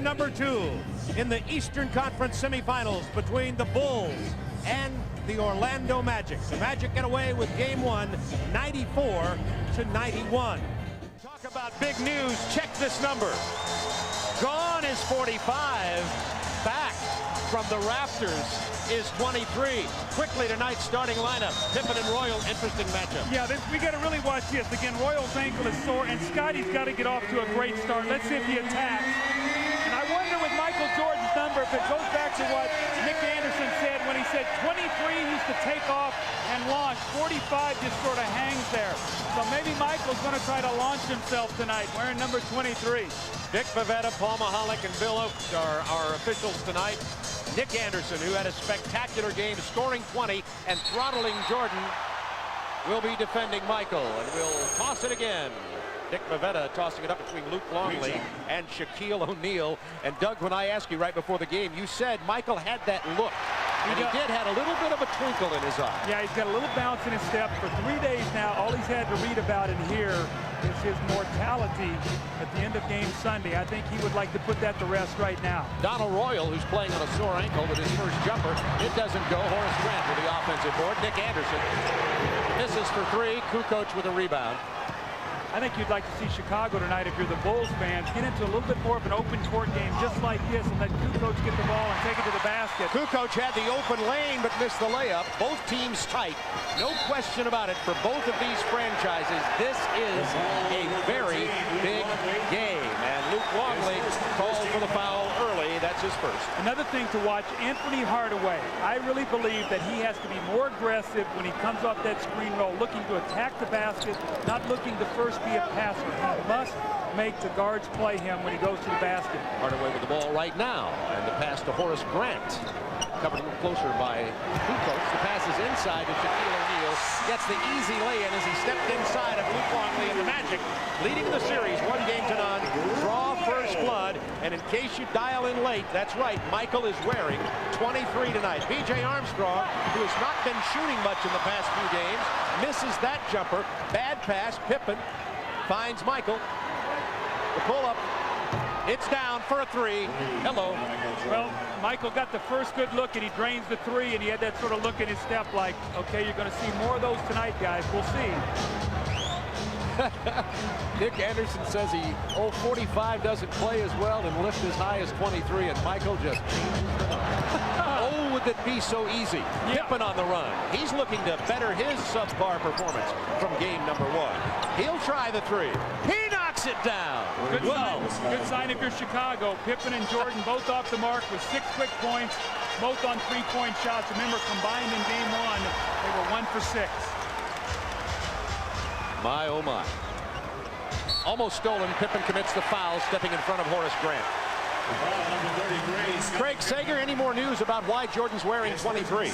game number 2 in the Eastern Conference Semifinals between the Bulls and the Orlando Magic. The Magic get away with game 1, 94-91. Talk about big news. Check this number. Gone is 45. Back from the rafters is 23. Quickly tonight's starting lineup. Pippen and Royal, interesting matchup. Yeah, we got to really watch this. Again, Royal's ankle is sore, and Scotty's got to get off to a great start. Let's see if he attacks. And I wonder with Michael Jordan's number, if it goes back to what Nick Anderson said when he said 23 used to take off and launch. 45 just sort of hangs there. So maybe Michael's going to try to launch himself tonight, wearing number 23. Dick Bavetta, Paul Mahalik, and Bill Oakes are our officials tonight. Nick Anderson, who had a spectacular game, scoring 20 and throttling Jordan, will be defending Michael, and we'll toss it again. Dick Bavetta tossing it up between Luke Longley and Shaquille O'Neal. And Doug, when I asked you right before the game, you said Michael had that look. And he did have a little bit of a twinkle in his eye. Yeah, he's got a little bounce in his step. For 3 days now, all he's had to read about and hear is his mortality at the end of game Sunday. I think he would like to put that to rest right now. Donald Royal, who's playing on a sore ankle with his first jumper. It doesn't go. Horace Grant with the offensive board. Nick Anderson misses for 3. Kukoc with a rebound. I think you'd like to see Chicago tonight, if you're the Bulls fans, get into a little bit more of an open court game just like this and let Kukoc get the ball and take it to the basket. Kukoc had the open lane but missed the layup. Both teams tight. No question about it for both of these franchises. This is a very big game. And Luke Longley called for the foul early. That's his first. Another thing to watch, Anthony Hardaway. I really believe that he has to be more aggressive when he comes off that screen roll, looking to attack the basket, not looking to first be a passer. He must make the guards play him when he goes to the basket. Hardaway with the ball right now, and the pass to Horace Grant. Covered a little closer by Kukoc. The pass is inside to Shaquille O'Neal. Gets the easy lay-in as he stepped inside of Luke Longley, and the Magic leading the series 1-0. Draw first blood, and in case you dial in late, that's right, Michael is wearing 23 tonight. B.J. Armstrong, who has not been shooting much in the past few games, misses that jumper. Bad pass. Pippen finds Michael. The pull-up. It's down for a 3. Hello. Well, Michael got the first good look, and he drains the 3, and he had that sort of look in his step like, okay, you're going to see more of those tonight, guys. We'll see. Nick Anderson says 45 doesn't play as well and lift as high as 23, and Michael just oh, would it be so easy. Yeah. Pippen on the run. He's looking to better his subpar performance from game number 1. He'll try the 3. He knocks it down. Good sign if you're Chicago. Pippen and Jordan both off the mark with 6 quick points, both on 3-point shots. Remember, combined in game 1, they were 1 for 6. My, oh my. Almost stolen. Pippen commits the foul, stepping in front of Horace Grant. Craig Sager, any more news about why Jordan's wearing 23?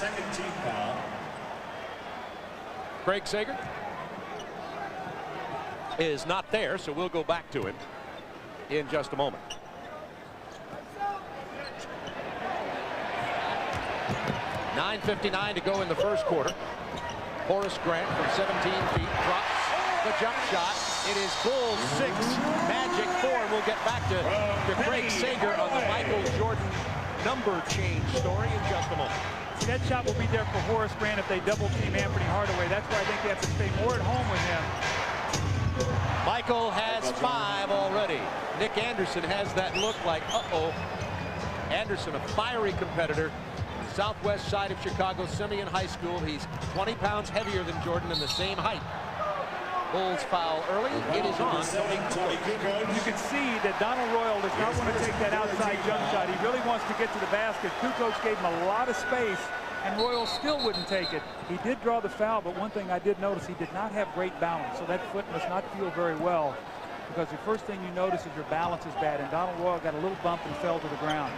Craig Sager is not there, so we'll go back to him in just a moment. .9:59 to go in the first quarter. Horace Grant from 17 feet drops the jump shot. It is Bulls 6, Magic 4. And we'll get back to Craig Sager on the Michael Jordan number change story in just a moment. See, that shot will be there for Horace Grant if they double team Anthony Hardaway. That's why I think they have to stay more at home with him. Michael has 5 already. Nick Anderson has that look like, uh-oh. Anderson, a fiery competitor. Southwest side of Chicago, Simeon High School. He's 20 pounds heavier than Jordan and the same height. Bulls foul early. It is on. You can see that Donald Royal does not want to take that outside jump shot. He really wants to get to the basket. Kukoc gave him a lot of space, and Royal still wouldn't take it. He did draw the foul, but one thing I did notice, he did not have great balance, so that foot must not feel very well, because the first thing you notice is your balance is bad, and Donald Royal got a little bump and fell to the ground.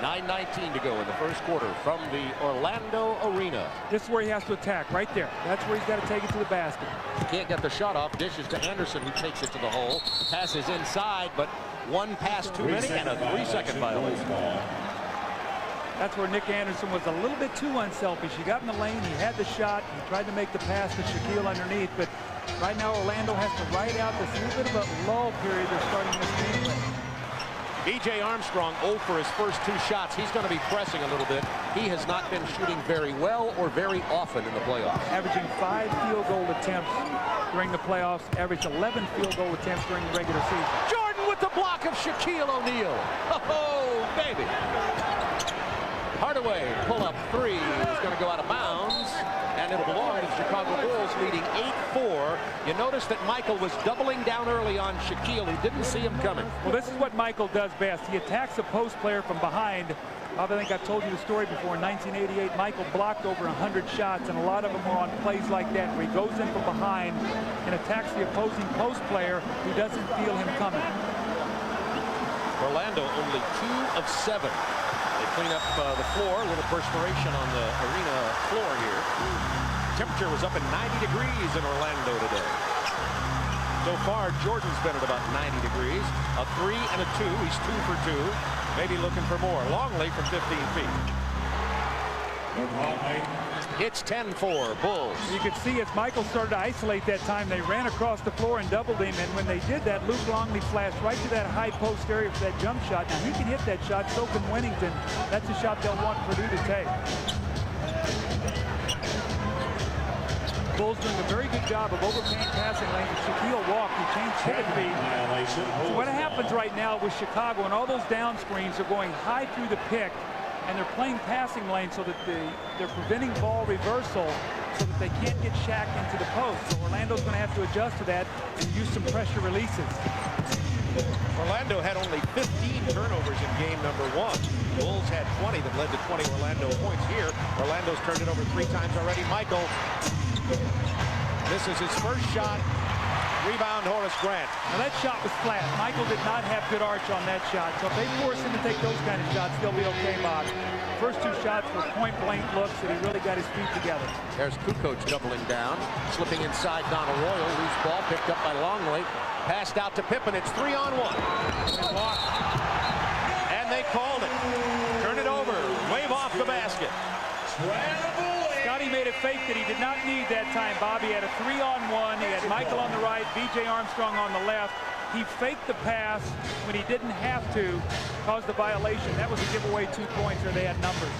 9:19 to go in the first quarter from the Orlando Arena. This is where he has to attack, right there. That's where he's got to take it to the basket. Can't get the shot off. Dishes to Anderson, who takes it to the hole. Passes inside, but one pass too many and a 3-second violation. That's where Nick Anderson was a little bit too unselfish. He got in the lane, he had the shot, he tried to make the pass to Shaquille underneath, but right now Orlando has to ride out this little bit of a lull period they're starting this game with. B.J. Armstrong 0 for his first 2 shots. He's going to be pressing a little bit. He has not been shooting very well or very often in the playoffs. Averaging 5 field goal attempts during the playoffs, averaged 11 field goal attempts during the regular season. Jordan with the block of Shaquille O'Neal. Oh, baby. Hardaway, pull-up 3 is going to go out of bounds, and it'll belong to the Chicago Bulls, leading 8-4. You notice that Michael was doubling down early on Shaquille. He didn't see him coming. Well, this is what Michael does best. He attacks a post player from behind. I think I've told you the story before. In 1988, Michael blocked over 100 shots, and a lot of them were on plays like that, where he goes in from behind and attacks the opposing post player who doesn't feel him coming. Orlando only 2 of 7. They clean up the floor. A little perspiration on the arena floor here. Temperature was up at 90 degrees in Orlando today. So far, Jordan's been at about 90 degrees. A 3 and a 2. He's 2 for 2. Maybe looking for more. Longley from 15 feet. It's 10-4 Bulls. You could see as Michael started to isolate that time, they ran across the floor and doubled him. And when they did that, Luke Longley flashed right to that high post area for that jump shot. Now, he can hit that shot. So can Winnington. That's a shot they'll want Purdue to take. Bulls doing a very good job of overpaying passing lanes. Shaquille walked. He changed pivot feet. So what happens right now with Chicago, and all those down screens are going high through the pick, and they're playing passing lanes so that they're preventing ball reversal so that they can't get Shaq into the post. So Orlando's going to have to adjust to that and use some pressure releases. Orlando had only 15 turnovers in game number 1. Bulls had 20 that led to 20 Orlando points here. Orlando's turned it over 3 times already. Michael. This is his first shot. Rebound, Horace Grant. Now that shot was flat. Michael did not have good arch on that shot. So if they force him to take those kind of shots, they'll be okay, Bob. First 2 shots were point-blank looks, and he really got his feet together. There's Kukoc doubling down, slipping inside Donald Royal. Loose ball picked up by Longley. Passed out to Pippen. It's 3-on-1. And they called it. Turn it over. Wave off the basket. Scotty made a fake that he did not need that time, Bob. He had a 3-on-1. He had Michael on the right, B.J. Armstrong on the left. He faked the pass when he didn't have to, caused the violation. That was a giveaway 2 points, or they had numbers.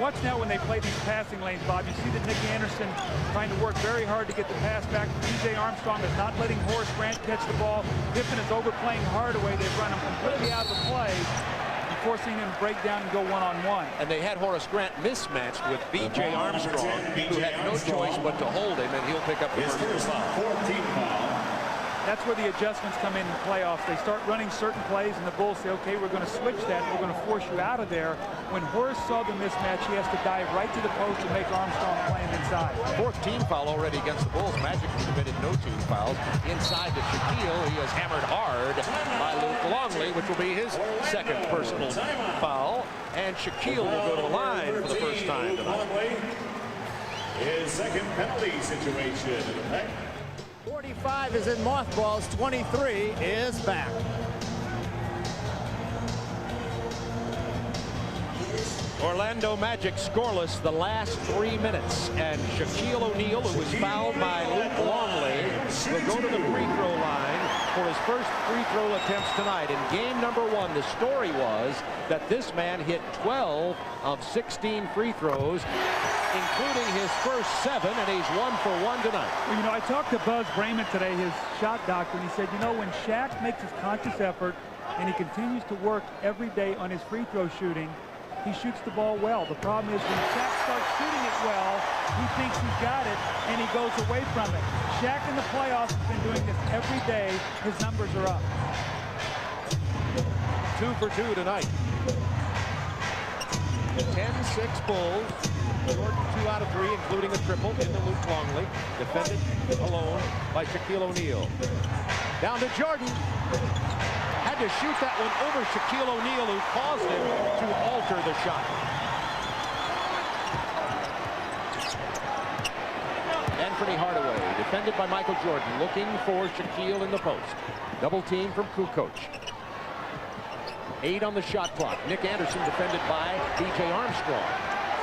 Watch now when they play these passing lanes, Bob. You see that Nick Anderson trying to work very hard to get the pass back. B.J. Armstrong is not letting Horace Grant catch the ball. Pippen is overplaying Hardaway. They've run him completely out of the play, forcing him to break down and go one-on-one. And they had Horace Grant mismatched with B.J. Armstrong, who had no choice but to hold him, and he'll pick up the first foul. That's where the adjustments come in the playoffs. They start running certain plays, and the Bulls say, okay, we're going to switch that. We're going to force you out of there. When Horace saw the mismatch, he has to dive right to the post and make Armstrong play him inside. 4th team foul already against the Bulls. Magic has committed no team fouls. Inside to Shaquille. He is hammered hard by Luke Longley, which will be his 2nd personal foul. And Shaquille will go to the line for the first time tonight. His 2nd penalty situation. 45 is in mothballs. 23 is back. Orlando Magic scoreless the last 3 minutes, and Shaquille O'Neal, who was fouled by Luke Longley, will go to the free throw line for his first free throw attempts tonight. In game number 1, the story was that this man hit 12 of 16 free throws, including his first 7, and he's 1 for 1 tonight. Well, you know, I talked to Buzz Brayman today, his shot doctor, and he said, you know, when Shaq makes his conscious effort and he continues to work every day on his free throw shooting, he shoots the ball well. The problem is when Shaq starts shooting it well, he thinks he's got it, and he goes away from it. Shaq in the playoffs has been doing this every day. His numbers are up. 2 for 2 tonight. 10-6 Bulls. Jordan 2 out of 3, including a triple into Luke Longley. Defended alone by Shaquille O'Neal. Down to Jordan. Had to shoot that one over Shaquille O'Neal, who caused him to alter the shot. Anthony Hardaway, defended by Michael Jordan, looking for Shaquille in the post. Double team from Kukoc. 8 on the shot clock. Nick Anderson defended by B.J. Armstrong.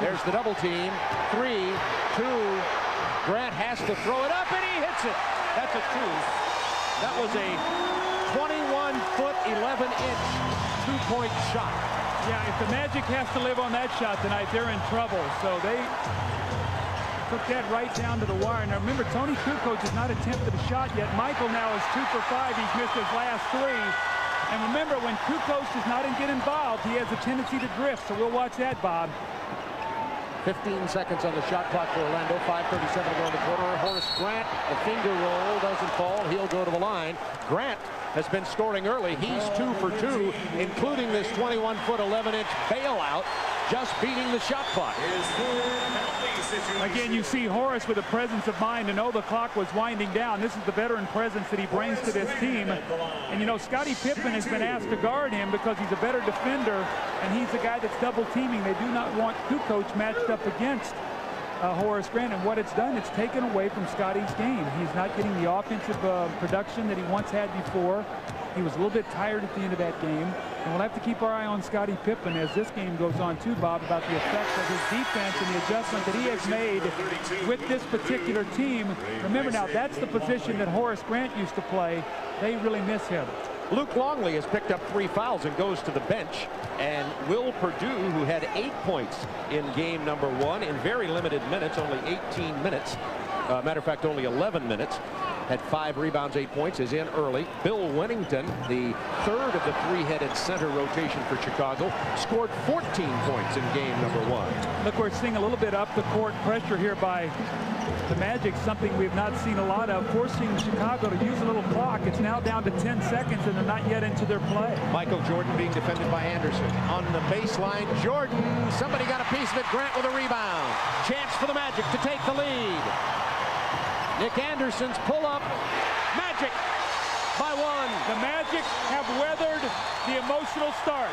There's the double team. 3, 2. Grant has to throw it up, and he hits it. That's a 2. That was a 21-foot, 11-inch two-point shot. Yeah, if the Magic has to live on that shot tonight, they're in trouble. So they took that right down to the wire. Now remember, Tony Kukoc has not attempted a shot yet. Michael now is 2 for 5. He's missed his last 3. And remember, when Kukoc does not get involved, he has a tendency to drift. So we'll watch that, Bob. 15 seconds on the shot clock for Orlando. 5:37 to go in the quarter. Horace Grant, the finger roll doesn't fall. He'll go to the line. Grant has been scoring early. He's 2 for 2, including this 21-foot, 11-inch bailout, just beating the shot clock. Again, you see Horace with a presence of mind to know the clock was winding down. This is the veteran presence that he brings to this team. And, you know, Scottie Pippen has been asked to guard him because he's a better defender, and he's the guy that's double teaming. They do not want Kukoc matched up against Horace Grant, and what it's done, it's taken away from Scottie's game. He's not getting the offensive production that he once had before. He was a little bit tired at the end of that game, and we'll have to keep our eye on Scottie Pippen as this game goes on too, Bob, about the effect of his defense and the adjustment that he has made with this particular team. Remember now, that's the position that Horace Grant used to play. They really miss him. Luke Longley has picked up 3 fouls and goes to the bench. And Will Perdue, who had 8 points in game number 1 in very limited minutes, only 18 minutes. Matter of fact, only 11 minutes. Had 5 rebounds, 8 points, is in early. Bill Winnington, the third of the 3-headed center rotation for Chicago, scored 14 points in game number 1. Look, we're seeing a little bit up the court pressure here by the Magic, something we've not seen a lot of, forcing Chicago to use a little clock. It's now down to 10 seconds, and they're not yet into their play. Michael Jordan being defended by Anderson. On the baseline, Jordan. Somebody got a piece of it. Grant with a rebound. Chance for the Magic to take the lead. Nick Anderson's pull-up. Magic by 1. The Magic have weathered the emotional start.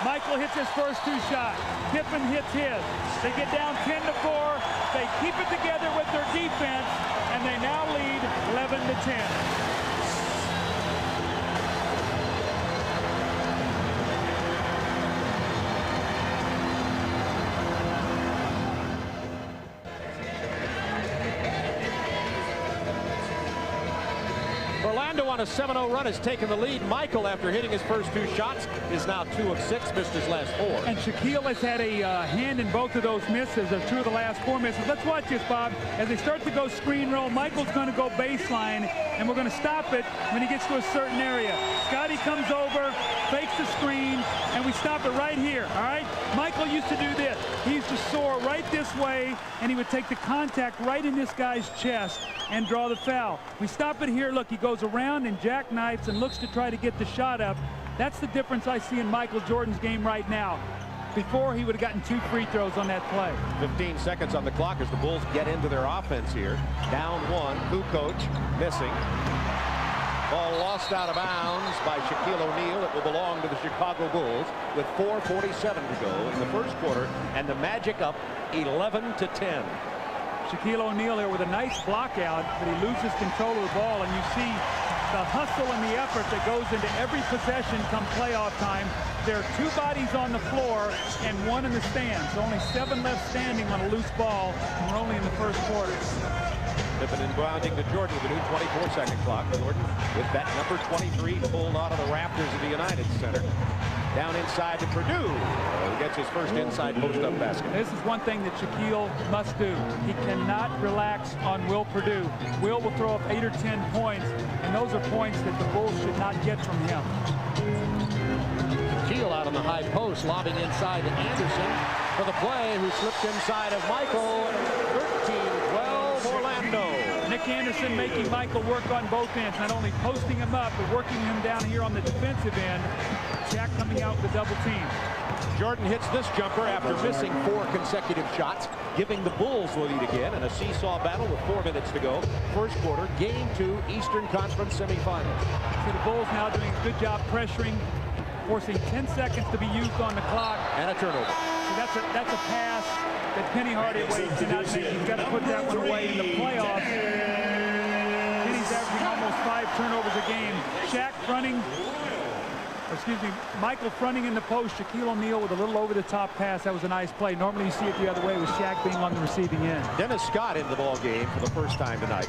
Michael hits his first 2 shots. Pippen hits his. They get down 10-4. They keep it together with their defense, and they now lead 11-10. Orlando on a 7-0 run has taken the lead. Michael, after hitting his first 2 shots, is now 2 of 6, missed his last 4. And Shaquille has had a hand in both of those misses, of 2 of the last 4 misses. Let's watch this, Bob. As they start to go screen roll, Michael's going to go baseline, and we're going to stop it when he gets to a certain area. Scottie comes over, fakes the screen, and we stop it right here, all right? Michael used to do this. He used to soar right this way, and he would take the contact right in this guy's chest and draw the foul. We stop it here. Look, he goes around and jackknifes and looks to try to get the shot up. That's the difference I see in Michael Jordan's game right now. Before, he would have gotten 2 free throws on that play. 15 seconds on the clock as the Bulls get into their offense here. Down 1, Kukoc missing. Ball lost out of bounds by Shaquille O'Neal. It will belong to the Chicago Bulls with 4:47 to go in the first quarter, and the Magic up 11-10. Shaquille O'Neal here with a nice block out, but he loses control of the ball, and you see the hustle and the effort that goes into every possession come playoff time. There are 2 bodies on the floor and 1 in the stands. Only 7 left standing on a loose ball, and we're only in the first quarter. Pippen inbounding to Jordan with a new 24-second clock. Jordan with that number 23 pulled out of the rafters of the United Center. Down inside to Perdue. He gets his first inside post-up basket. This is one thing that Shaquille must do. He cannot relax on Will Perdue. Will throw up 8 or 10 points, and those are points that the Bulls should not get from him. Shaquille out on the high post, lobbing inside to Anderson for the play, who slipped inside of Michael. 13-12 Orlando. Nick Anderson making Michael work on both ends, not only posting him up, but working him down here on the defensive end. Shaq coming out with a double team. Jordan hits this jumper after missing 4 consecutive shots, giving the Bulls the lead again in a seesaw battle with 4 minutes to go. First quarter, game 2, Eastern Conference Semifinals. See the Bulls now doing a good job pressuring, forcing 10 seconds to be used on the clock. And a turnover. So that's a pass that Penny Hardaway cannot make. He's got to put that one away in the playoffs. Penny's averaging almost 5 turnovers a game. Shaq fronting. Excuse me, Michael fronting in the post. Shaquille O'Neal with a little over-the-top pass. That was a nice play. Normally you see it the other way with Shaq being on the receiving end. Dennis Scott in the ball game for the first time tonight.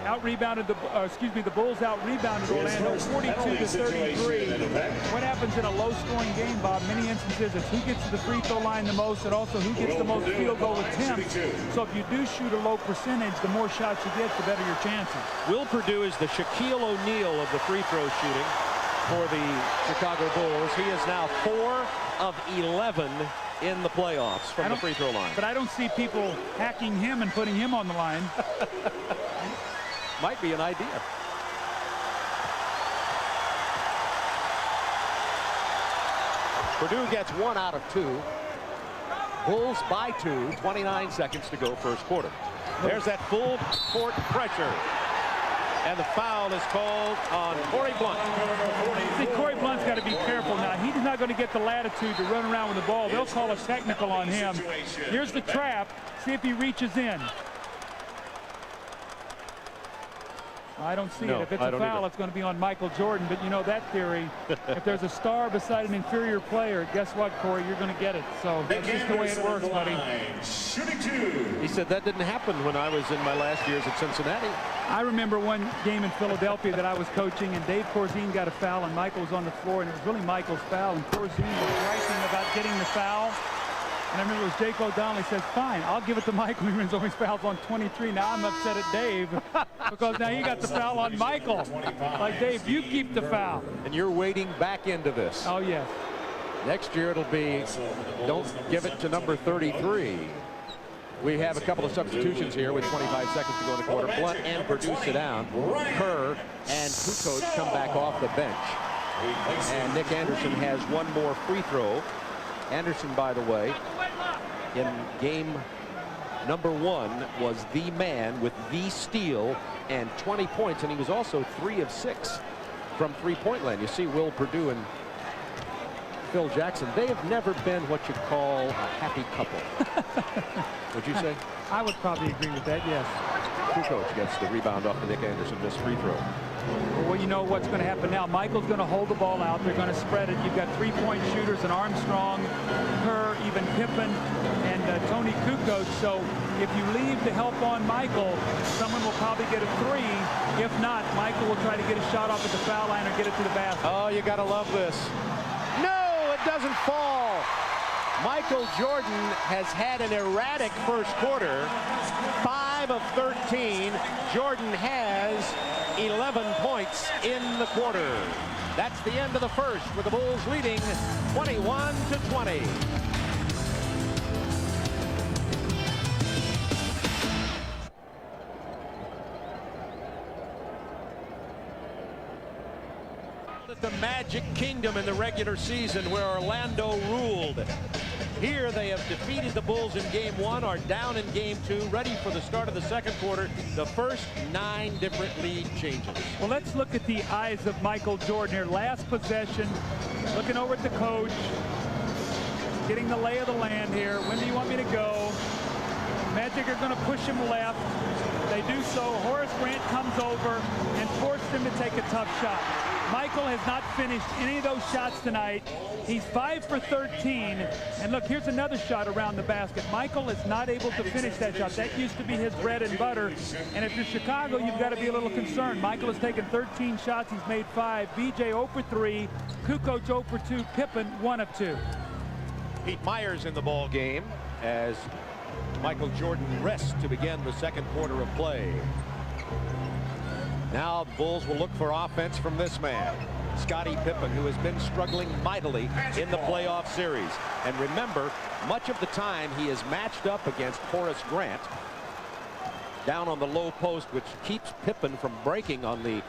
out-rebounded the Bulls out-rebounded Orlando 42-33. What happens in a low-scoring game, Bob? Many instances, it's who gets to the free throw line the most, and also who gets the most field goal attempts. So if you do shoot a low percentage, the more shots you get, the better your chances. Will Perdue is the Shaquille O'Neal of the free throw shooting for the Chicago Bulls. He is now 4 of 11 in the playoffs from the free throw line. But I don't see people hacking him and putting him on the line. Might be an idea. Purdue gets 1 out of 2. Bulls by 2, 29 seconds to go first quarter. There's that full court pressure. And the foul is called on Corey Blunt. See, Corey Blunt's got to be careful now. He's not going to get the latitude to run around with the ball. They'll call a technical on him. Here's the trap. See if he reaches in. I don't see it. If it's a foul, it's going to be on Michael Jordan. But you know that theory. If there's a star beside an inferior player, guess what, Corey? You're going to get it. So that's just the way it works, buddy. He said that didn't happen when I was in my last years at Cincinnati. I remember one game in Philadelphia that I was coaching, and Dave Corzine got a foul, and Michael was on the floor, and it was really Michael's foul, and Corzine was griping about getting the foul. And I remember it was Jake O'Donnell. He says, fine, I'll give it to Michael. He wins always fouls on 23. Now I'm upset at Dave because now he got the foul on Michael. Like, Dave, you keep the foul. And you're wading back into this. Oh, yes. Next year it'll be, don't give it to number 33. We have a couple of substitutions here with 25 seconds to go in the quarter. Blunt and Perdue sit down. Kerr and Kukoc come back off the bench. And Nick Anderson has one more free throw. Anderson, by the way, in game number 1 was the man with the steal and 20 points, and he was also 3 of 6 from three-point land. You see Will Perdue and Phil Jackson, they have never been what you call a happy couple. Would you say? I would probably agree with that, yes. Kukoc gets the rebound off the Nick Anderson missed free throw. Well, you know what's going to happen now. Michael's going to hold the ball out. They're going to spread it. You've got three-point shooters and Armstrong, Kerr, even Pippen, and Tony Kukoc. So if you leave the help on Michael, someone will probably get a 3. If not, Michael will try to get a shot off at the foul line or get it to the basket. Oh, you got to love this. No, it doesn't fall. Michael Jordan has had an erratic first quarter. 5 of 13. Jordan has 11 points in the quarter. That's the end of the first, with the Bulls leading 21-20. The Magic Kingdom in the regular season, where Orlando ruled. Here they have defeated the Bulls in game 1, are down in game 2, ready for the start of the second quarter. The first 9 different lead changes. Well, let's look at the eyes of Michael Jordan here. Last possession, looking over at the coach, getting the lay of the land here. When do you want me to go? Magic are going to push him left. They do so. Horace Grant comes over and forces him to take a tough shot. Michael has not finished any of those shots tonight. He's 5 for 13. And look, here's another shot around the basket. Michael is not able to finish that shot. That used to be his bread and butter. And if you're Chicago, you've got to be a little concerned. Michael has taken 13 shots. He's made 5. BJ 0 for 3. Kukoc 0 for 2. Pippen 1 of 2. Pete Myers in the ball game as Michael Jordan rests to begin the second quarter of play. Now the Bulls will look for offense from this man, Scottie Pippen, who has been struggling mightily in the playoff series. And remember, much of the time he is matched up against Horace Grant down on the low post, which keeps Pippen from breaking on the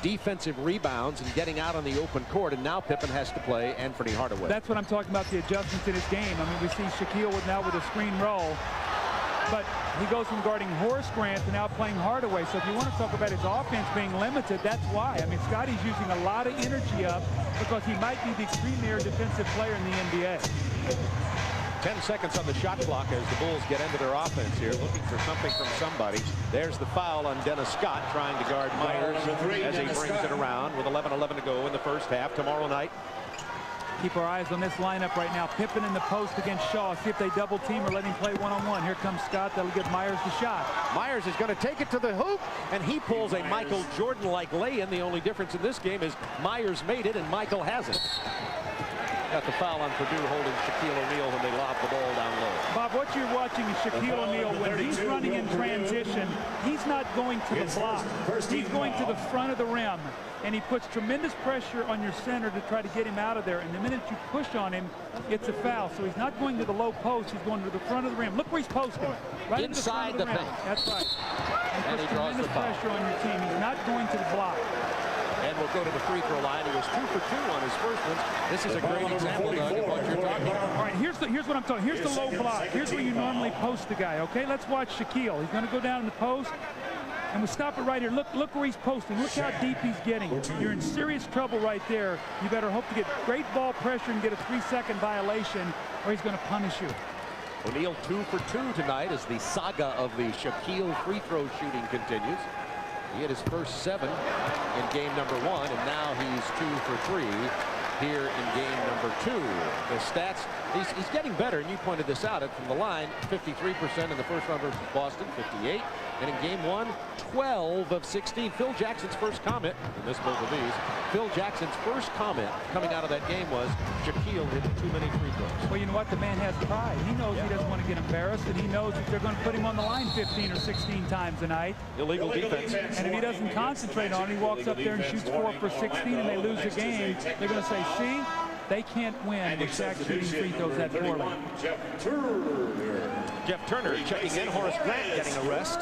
defensive rebounds and getting out on the open court. And now Pippen has to play Anthony Hardaway. That's what I'm talking about, the adjustments in his game. I mean, we see Shaquille now with a screen roll, but he goes from guarding Horace Grant to now playing Hardaway. So if you want to talk about his offense being limited, that's why. I mean, Scottie's using a lot of energy up because he might be the premier defensive player in the NBA. 10 seconds on the shot clock as the Bulls get into their offense here, looking for something from somebody. There's the foul on Dennis Scott, trying to guard Myers as he brings it around with 11:11 to go in the first half. Tomorrow night, Keep our eyes on this lineup right now. Pippen in the post against Shaw. See if they double team or let him play one-on-one. Here comes Scott. That'll give Myers the shot. Myers is going to take it to the hoop, and he pulls a Michael Jordan-like lay-in. The only difference in this game is Myers made it, and Michael hasn't. Got the foul on Purdue holding Shaquille O'Neal when they lob the ball down low. Bob, what you're watching is Shaquille O'Neal. When he's running in transition, he's not going to the block. He's going to the front of the rim. And he puts tremendous pressure on your center to try to get him out of there. And the minute you push on him, it's a foul. So he's not going to the low post. He's going to the front of the rim. Look where he's posting. Right inside the paint. That's right. And he draws the foul. Tremendous pressure on your team. He's not going to the block. And we'll go to the free throw line. He was 2 for 2 on his first one. This is a great example, Doug, of what you're talking about. All right, here's what I'm talking. Here's the low block. Here's where you normally post the guy. Okay, let's watch Shaquille. He's going to go down in the post. And we stop it right here. Look where he's posting. Look how deep he's getting. You're in serious trouble right there. You better hope to get great ball pressure and get a 3-second violation, or he's going to punish you. O'Neal 2 for 2 tonight as the saga of the Shaquille free throw shooting continues. He had his first 7 in game number 1, and now he's 2 for 3 here in game number 2. The stats, he's getting better, and you pointed this out from the line. 53% in the first round versus Boston, 58. And in game 1, 12 of 16. Phil Jackson's first comment, and this both of these, Phil Jackson's first comment coming out of that game was Shaquille hit too many free throws. Well, you know what? The man has pride. He knows he doesn't want to get embarrassed, and he knows that they're going to put him on the line 15 or 16 times tonight. Illegal defense. And if he doesn't concentrate on it, he walks up there and shoots 4 for 16, and they lose the game. They're going to say, see, they can't win with Shaq shooting free throws that poorly. Jeff Turner checking in. Horace Grant getting a rest.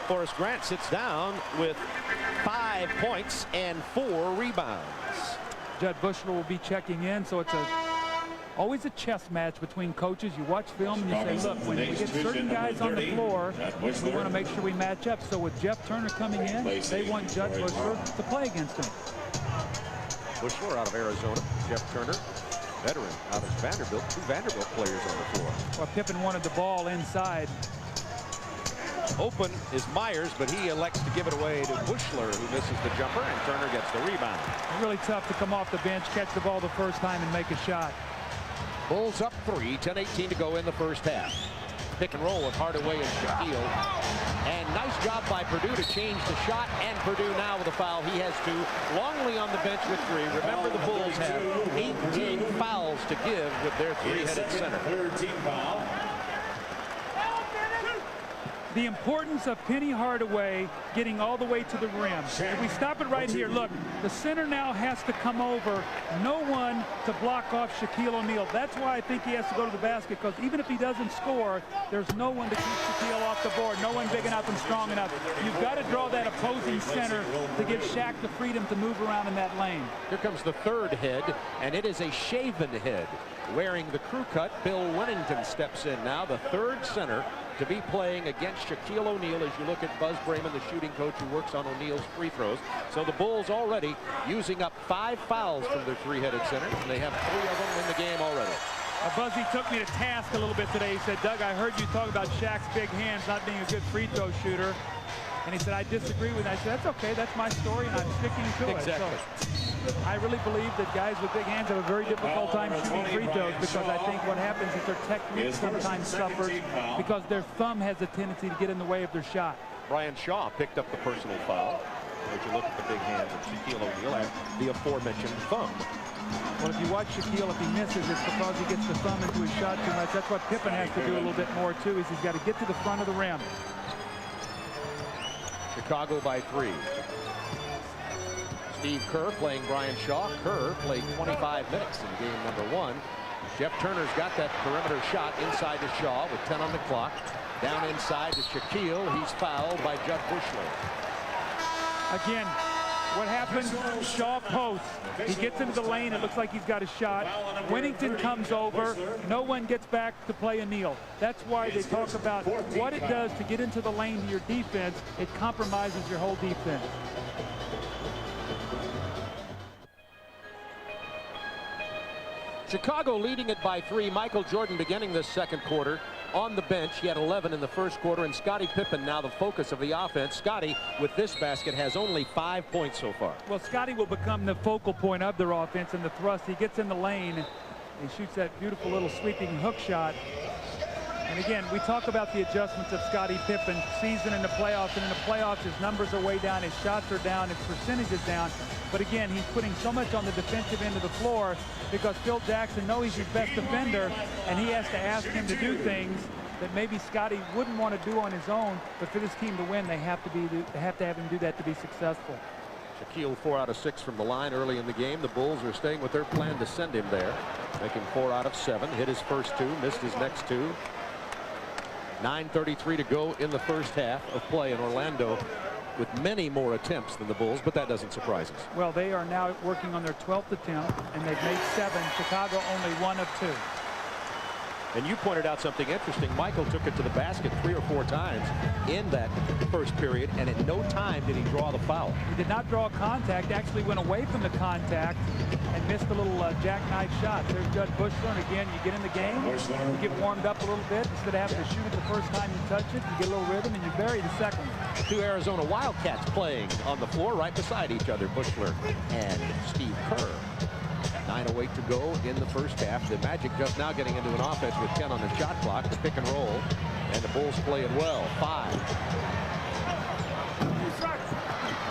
Horace Grant sits down with 5 points and 4 rebounds. Judd Bushler will be checking in, so it's always a chess match between coaches. You watch film and you say, look, when we get certain guys on the floor, we want to make sure we match up. So with Jeff Turner coming in, they want Judd Bushler to play against him. Bushler out of Arizona. Jeff Turner, veteran out of Vanderbilt. 2 Vanderbilt players on the floor. Well, Pippen wanted the ball inside. Open is Myers, but he elects to give it away to Bushler, who misses the jumper, and Turner gets the rebound. Really tough to come off the bench, catch the ball the first time, and make a shot. Bulls up 3, 10-18 to go in the first half. Pick and roll with Hardaway and Shaquille. And nice job by Purdue to change the shot, and Purdue now with a foul. He has 2. Longley on the bench with 3. Remember, the Bulls have 18 fouls to give with their 3-headed center. 13 foul. The importance of Penny Hardaway getting all the way to the rim. If we stop it right here, look, the center now has to come over. No one to block off Shaquille O'Neal. That's why I think he has to go to the basket, because even if he doesn't score, there's no one to keep Shaquille off the board. No one big enough and strong enough. You've got to draw that opposing center to give Shaq the freedom to move around in that lane. Here comes the 3rd head, and it is a shaven head. Wearing the crew cut, Bill Winnington steps in now, the 3rd center to be playing against Shaquille O'Neal as you look at Buzz Brayman, the shooting coach who works on O'Neal's free throws. So the Bulls already using up 5 fouls from their 3-headed center, and they have 3 of them in the game already. Buzzy took me to task a little bit today. He said, Doug, I heard you talk about Shaq's big hands not being a good free throw shooter. And he said, I disagree with that. I said, that's okay. That's my story, and I'm sticking to it. So I really believe that guys with big hands have a very difficult time shooting free throws, because I think what happens is their technique sometimes suffers because their thumb has a tendency to get in the way of their shot. Brian Shaw picked up the personal foul. As you look at the big hands of Shaquille O'Neal and the aforementioned thumb. Well, if you watch Shaquille, if he misses, it's because he gets the thumb into his shot too much. That's what Pippen has to do a little bit more, too, is he's got to get to the front of the rim. Chicago by 3. Steve Kerr playing Brian Shaw. Kerr played 25 minutes in game number 1. Jeff Turner's got that perimeter shot inside to Shaw with 10 on the clock. Down inside to Shaquille. He's fouled by Judd Bushler. Again, what happens? Shaw posts. He gets into the lane. It looks like he's got a shot. Winnington comes over. No one gets back to play O'Neal. That's why they talk about what it does to get into the lane to your defense. It compromises your whole defense. Chicago leading it by 3. Michael Jordan beginning this second quarter on the bench. He had 11 in the first quarter, and Scottie Pippen now the focus of the offense. Scottie, with this basket, has only 5 points so far. Well, Scottie will become the focal point of their offense in the thrust. He gets in the lane. He shoots that beautiful little sweeping hook shot. And again, we talk about the adjustments of Scottie Pippen season in the playoffs, and in the playoffs his numbers are way down, his shots are down, his percentage is down. But again, he's putting so much on the defensive end of the floor because Phil Jackson knows he's his best defender, and he has to ask him to do things that maybe Scottie wouldn't want to do on his own. But for this team to win, they have to have him do that to be successful. Shaquille 4 out of 6 from the line early in the game. The Bulls are staying with their plan to send him there, making 4 out of 7. Hit his first 2, missed his next 2. 9:33 to go in the first half of play in Orlando, with many more attempts than the Bulls, but that doesn't surprise us. Well, they are now working on their 12th attempt, and they've made 7. Chicago only 1 of 2. And you pointed out something interesting. Michael took it to the basket 3 or 4 times in that first period, and at no time did he draw the foul. He did not draw contact, actually went away from the contact and missed a little jackknife shot. There's Judd Bushler, and again, you get in the game, you get warmed up a little bit. Instead of having to shoot it the first time you touch it, you get a little rhythm, and you bury the second. 2 Arizona Wildcats playing on the floor right beside each other, Bushler and Steve Kerr. 9:08 to go in the first half. The Magic just now getting into an offense with 10 on the shot clock, the pick and roll, and the Bulls playing well. 5.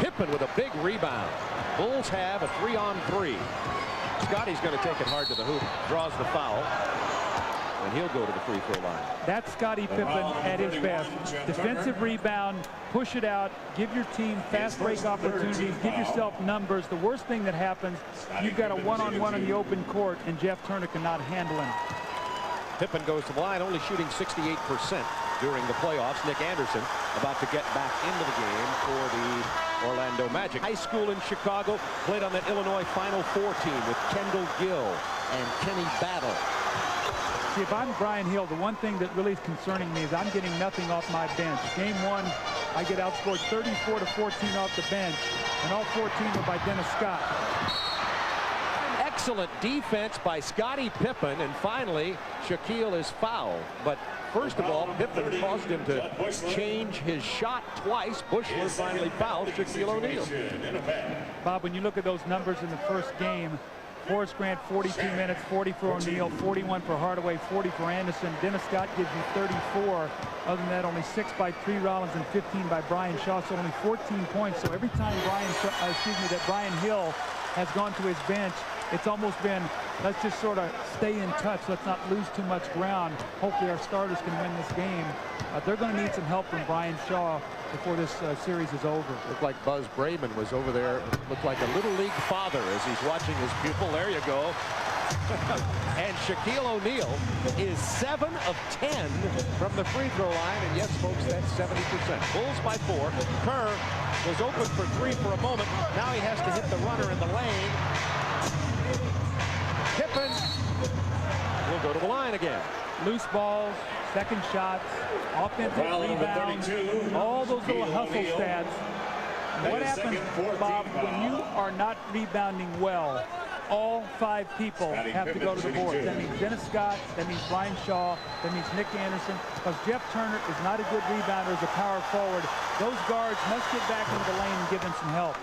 Pippen with a big rebound. Bulls have a 3-on-3. Scottie's going to take it hard to the hoop, draws the foul, and he'll go to the free throw line. That's Scottie Pippen at his best. Defensive rebound, push it out, give your team fast break opportunities, give yourself numbers. The worst thing that happens, you've got a one-on-one in the open court, and Jeff Turner cannot handle him. Pippen goes to the line, only shooting 68% during the playoffs. Nick Anderson about to get back into the game for the Orlando Magic. High school in Chicago, played on that Illinois Final Four team with Kendall Gill and Kenny Battle. See, if I'm Brian Hill, the one thing that really is concerning me is I'm getting nothing off my bench. Game 1, I get outscored 34-14 off the bench, and all 14 were by Dennis Scott. Excellent defense by Scottie Pippen, and finally Shaquille is fouled. But first of all, Pippen caused him to change his shot twice. Bushler finally fouled Shaquille O'Neal. Bob, when you look at those numbers in the first game, Horace Grant 42 minutes, 40 for O'Neal, 41 for Hardaway, 40 for Anderson. Dennis Scott gives you 34. Other than that, only 6 by Tree Rollins and 15 by Brian Shaw, so only 14 points. So every time that Brian Hill has gone to his bench, it's almost been, let's just sort of stay in touch. Let's not lose too much ground. Hopefully our starters can win this game. They're going to need some help from Brian Shaw before this series is over. Looked like Buzz Brayman was over there. Looked like a little league father as he's watching his pupil. There you go. And Shaquille O'Neal is 7 of 10 from the free throw line. And yes, folks, that's 70%. Bulls by 4. Kerr was open for 3 for a moment. Now he has to hit the runner in the lane. Pippen will go to the line again. Loose balls, second shots, offensive rebounds, all those little hustle stats. What happens, Bob, when you are not rebounding well? All 5 people have to go to the board. That means Dennis Scott, that means Brian Shaw, that means Nick Anderson, because Jeff Turner is not a good rebounder as a power forward. Those guards must get back into the lane and give him some help.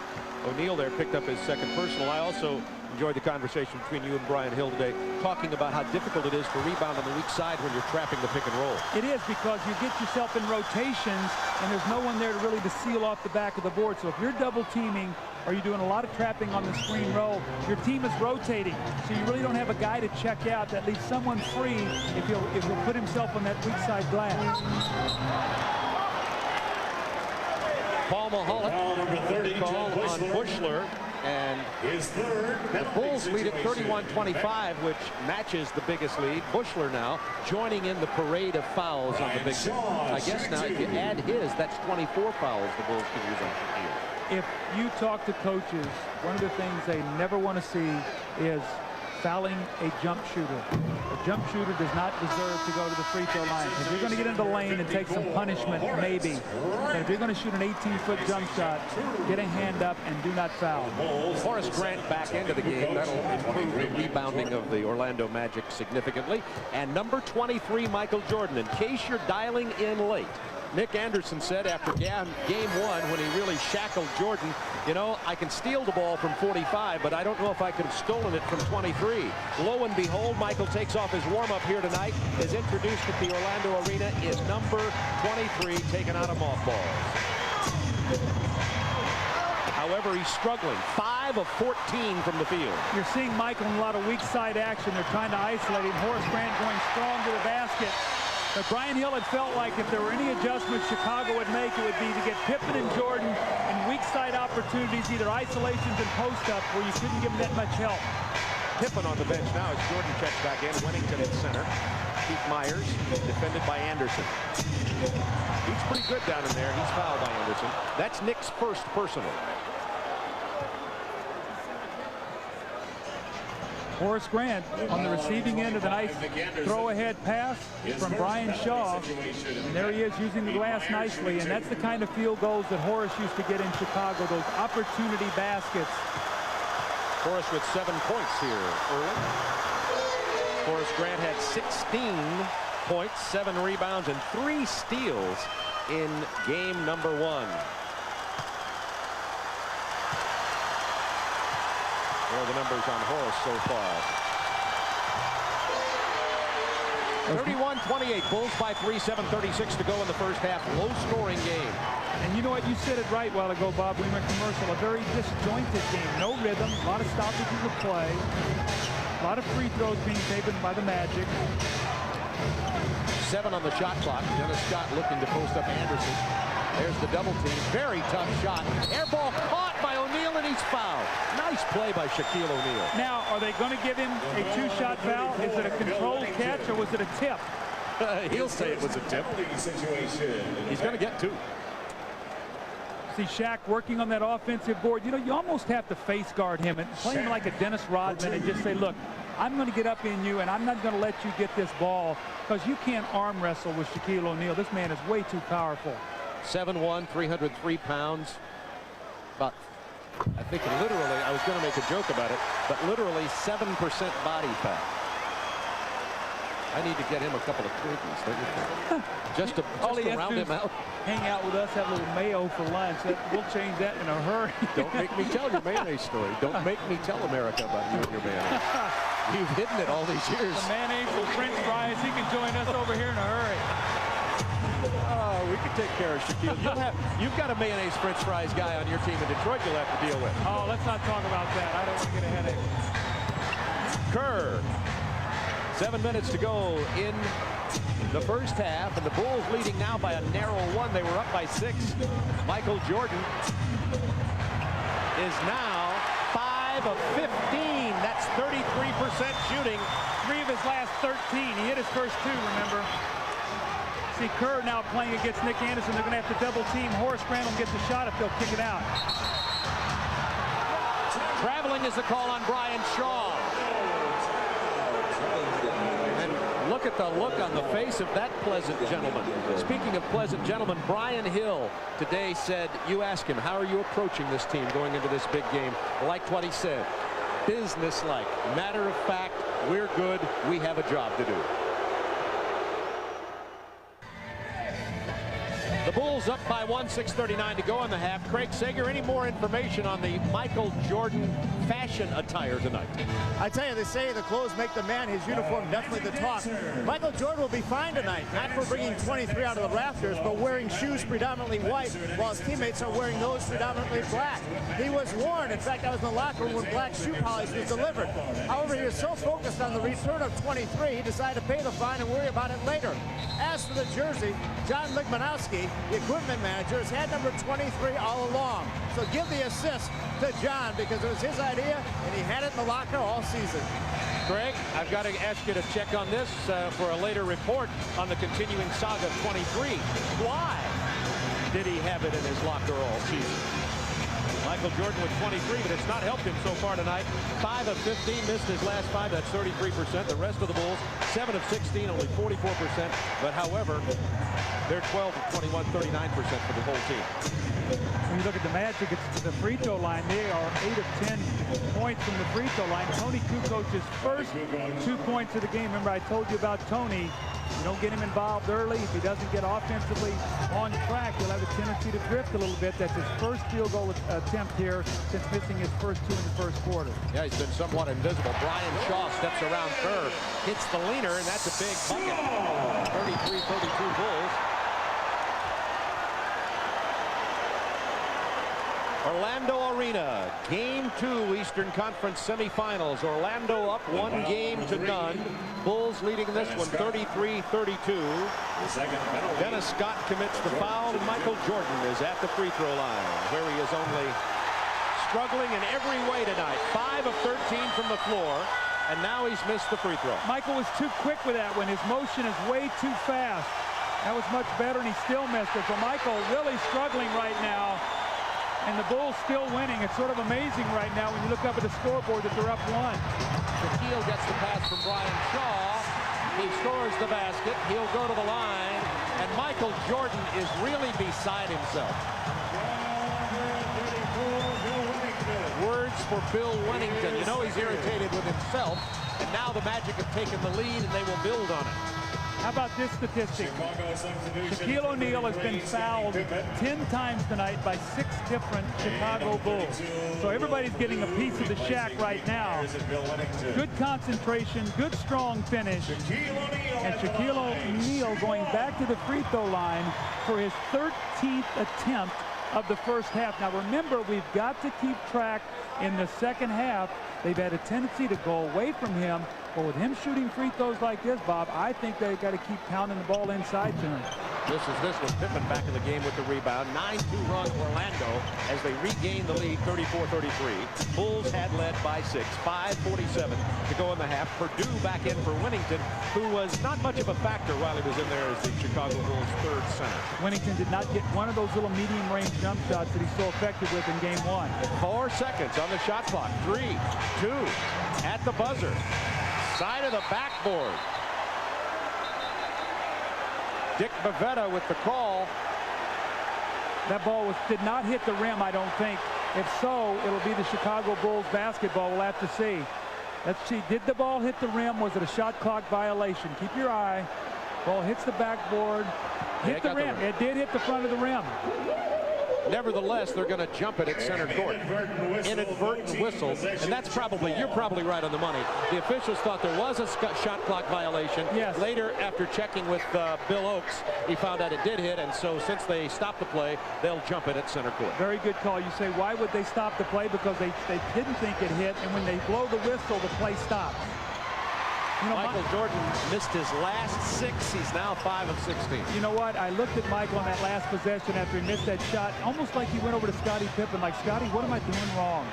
O'Neal there picked up his second personal. I also enjoyed the conversation between you and Brian Hill today, talking about how difficult it is to rebound on the weak side when you're trapping the pick and roll. It is, because you get yourself in rotations and there's no one there to really seal off the back of the board. So if you're double teaming or you're doing a lot of trapping on the screen roll, your team is rotating. So you really don't have a guy to check out that leaves someone free if he'll put himself on that weak side glass. Paul Mahalik call on Bushler, and the Bulls lead at 31-25, which matches the biggest lead. Bushler now joining in the parade of fouls on the big man. I guess now if you add his, that's 24 fouls the Bulls can use on Shaquille. If you talk to coaches, one of the things they never want to see is fouling a jump shooter. A jump shooter does not deserve to go to the free throw line. If you're going to get into the lane and take some punishment, maybe. But if you're going to shoot an 18-foot jump shot, get a hand up and do not foul. Horace Grant back into the game. That'll improve the rebounding of the Orlando Magic significantly. And number 23, Michael Jordan. In case you're dialing in late, Nick Anderson said after game one, when he really shackled Jordan, you know, I can steal the ball from 45, but I don't know if I could have stolen it from 23. Lo and behold, Michael takes off his warm-up here tonight, is introduced at the Orlando Arena, is number 23, taken out of mothballs. However, he's struggling. 5 of 14 from the field. You're seeing Michael in a lot of weak side action. They're trying to isolate him. Horace Grant going strong to the basket. But Brian Hill had felt like if there were any adjustments Chicago would make, it would be to get Pippen and Jordan in weak side opportunities, either isolations and post-up, where you couldn't give them that much help. Pippen on the bench now as Jordan checks back in. Wennington at center. Keith Myers defended by Anderson. He's pretty good down in there. He's fouled by Anderson. That's Nick's first personal. Horace Grant on the receiving end of the nice throw-ahead pass from Brian Shaw. And there he is using the glass nicely, and that's the kind of field goals that Horace used to get in Chicago, those opportunity baskets. Horace with 7 points here early. Horace Grant had 16 points, 7 rebounds, and 3 steals in game number 1. There are the numbers on Horace so far. 31-28, Bulls by 3, 7:36 to go in the first half. Low-scoring game. And you know what? You said it right a while ago, Bob. We went commercial. A very disjointed game. No rhythm. A lot of stoppages of play. A lot of free throws being taken by the Magic. 7 on the shot clock. Dennis Scott looking to post up Anderson. There's the double team. Very tough shot. Air ball caught by O'Neal, and he's fouled. Nice play by Shaquille O'Neal. Now, are they going to give him a 2-shot foul? Is it a controlled catch, or was it a tip? He'll say it was a tip. He's going to get 2. See Shaq working on that offensive board. You know, you almost have to face guard him and play him like a Dennis Rodman and just say, look, I'm going to get up in you, and I'm not going to let you get this ball, because you can't arm wrestle with Shaquille O'Neal. This man is way too powerful. 7'1", 303 pounds. About, I think literally, I was going to make a joke about it, but literally 7% body fat. I need to get him a couple of Twinkies, don't you think? just to round him out. Hang out with us, have a little mayo for lunch. We'll change that in a hurry. Don't make me tell your mayonnaise story. Don't make me tell America about you and your mayonnaise. You've hidden it all these years. The mayonnaise and French fries, he can join us over here in a hurry. Oh, we can take care of Shaquille. You've got a mayonnaise French fries guy on your team in Detroit you'll have to deal with. Oh, let's not talk about that. I don't want to get a headache. Kerr. 7 minutes to go in the first half, and the Bulls leading now by a narrow 1. They were up by 6. Michael Jordan is now 5 of 15. That's 33% shooting. 3 of his last 13. He hit his first 2, remember? See Kerr now playing against Nick Anderson. They're going to have to double team. Horace Grant will get the shot if they'll kick it out. Traveling is the call on Brian Shaw. And look at the look on the face of that pleasant gentleman. Speaking of pleasant gentlemen, Brian Hill today said, you ask him, how are you approaching this team going into this big game? Liked what he said. Business-like. Matter of fact, we're good. We have a job to do. The Bulls up by 1, 6:39 to go in the half. Craig Sager, any more information on the Michael Jordan fashion attire tonight? I tell you, they say the clothes make the man. His uniform definitely the talk. Michael Jordan will be fine tonight, not for bringing 23 out of the rafters, but wearing shoes predominantly white, while his teammates are wearing those predominantly black. He was warned. In fact, I was in the locker room when black shoe polish was delivered. However, he was so focused on the return of 23, he decided to pay the fine and worry about it later. As for the jersey, John Ligmanowski, the equipment manager, has had number 23 all along. So give the assist to John, because it was his idea, and he had it in the locker all season. Greg, I've got to ask you to check on this for a later report on the continuing saga of 23. Why did he have it in his locker all season? Michael Jordan with 23, but it's not helped him so far tonight. 5 of 15, missed his last 5. That's 33%. The rest of the Bulls, 7 of 16, only 44%. But however, they're 12 of 21, 39% for the whole team. When you look at the Magic, it's the free throw line. They are 8 of 10 points from the free throw line. Tony Kukoc's first 2 points of the game. Remember, I told you about Tony. You don't get him involved early. If he doesn't get offensively on track, he'll have a tendency to drift a little bit. That's his first field goal attempt here since missing his first 2 in the first quarter. Yeah, he's been somewhat invisible. Brian Shaw steps around Kerr, hits the leaner, and that's a big bucket. 33-32 Bulls. Orlando Arena, Game 2, Eastern Conference Semifinals. Orlando up 1 game to none. Bulls leading this one 33-32. Dennis Scott commits the foul, and Michael Jordan is at the free throw line, where he is only struggling in every way tonight. 5 of 13 from the floor, and now he's missed the free throw. Michael was too quick with that one. His motion is way too fast. That was much better, and he still missed it. So Michael really struggling right now. And the Bulls still winning. It's sort of amazing right now when you look up at the scoreboard that they're up 1. Shaquille gets the pass from Brian Shaw. He scores the basket. He'll go to the line. And Michael Jordan is really beside himself. Words for Bill Wennington. You know he's irritated with himself. And now the Magic have taken the lead, and they will build on it. How about this statistic? Shaquille O'Neal has been fouled 10 times tonight by 6 different Chicago Bulls. So everybody's getting a piece of the shack right now. Good concentration, good strong finish. And Shaquille O'Neal going back to the free throw line for his 13th attempt of the first half. Now remember, we've got to keep track in the second half. They've had a tendency to go away from him. But with him shooting free throws like this, Bob, I think they've got to keep pounding the ball inside to him. This was Pippen back in the game with the rebound. 9-2 run Orlando as they regain the lead 34-33. Bulls had led by 6. 5:47 to go in the half. Purdue back in for Wennington, who was not much of a factor while he was in there as the Chicago Bulls' third center. Wennington did not get one of those little medium-range jump shots that he's so effective with in game 1. 4 seconds on the shot clock. 3, 2, at the buzzer. Side of the backboard. Dick Bavetta with the call. That ball did not hit the rim, I don't think. If so, it'll be the Chicago Bulls basketball. We'll have to see. Let's see. Did the ball hit the rim? Was it a shot clock violation? Keep your eye. Ball hits the backboard. Hit the rim. It did hit the front of the rim. Nevertheless, they're going to jump it at center court. Inadvertent whistle, and that's you're probably right on the money. The officials thought there was a shot clock violation. Yes. Later, after checking with Bill Oakes, he found out it did hit, and so since they stopped the play, they'll jump it at center court. Very good call. You say, why would they stop the play? Because they didn't think it hit, and when they blow the whistle, the play stops. You know, Michael Jordan missed his last 6. He's now 5 of 16. You know what? I looked at Michael on that last possession after he missed that shot, almost like he went over to Scottie Pippen, like, Scottie, what am I doing wrong?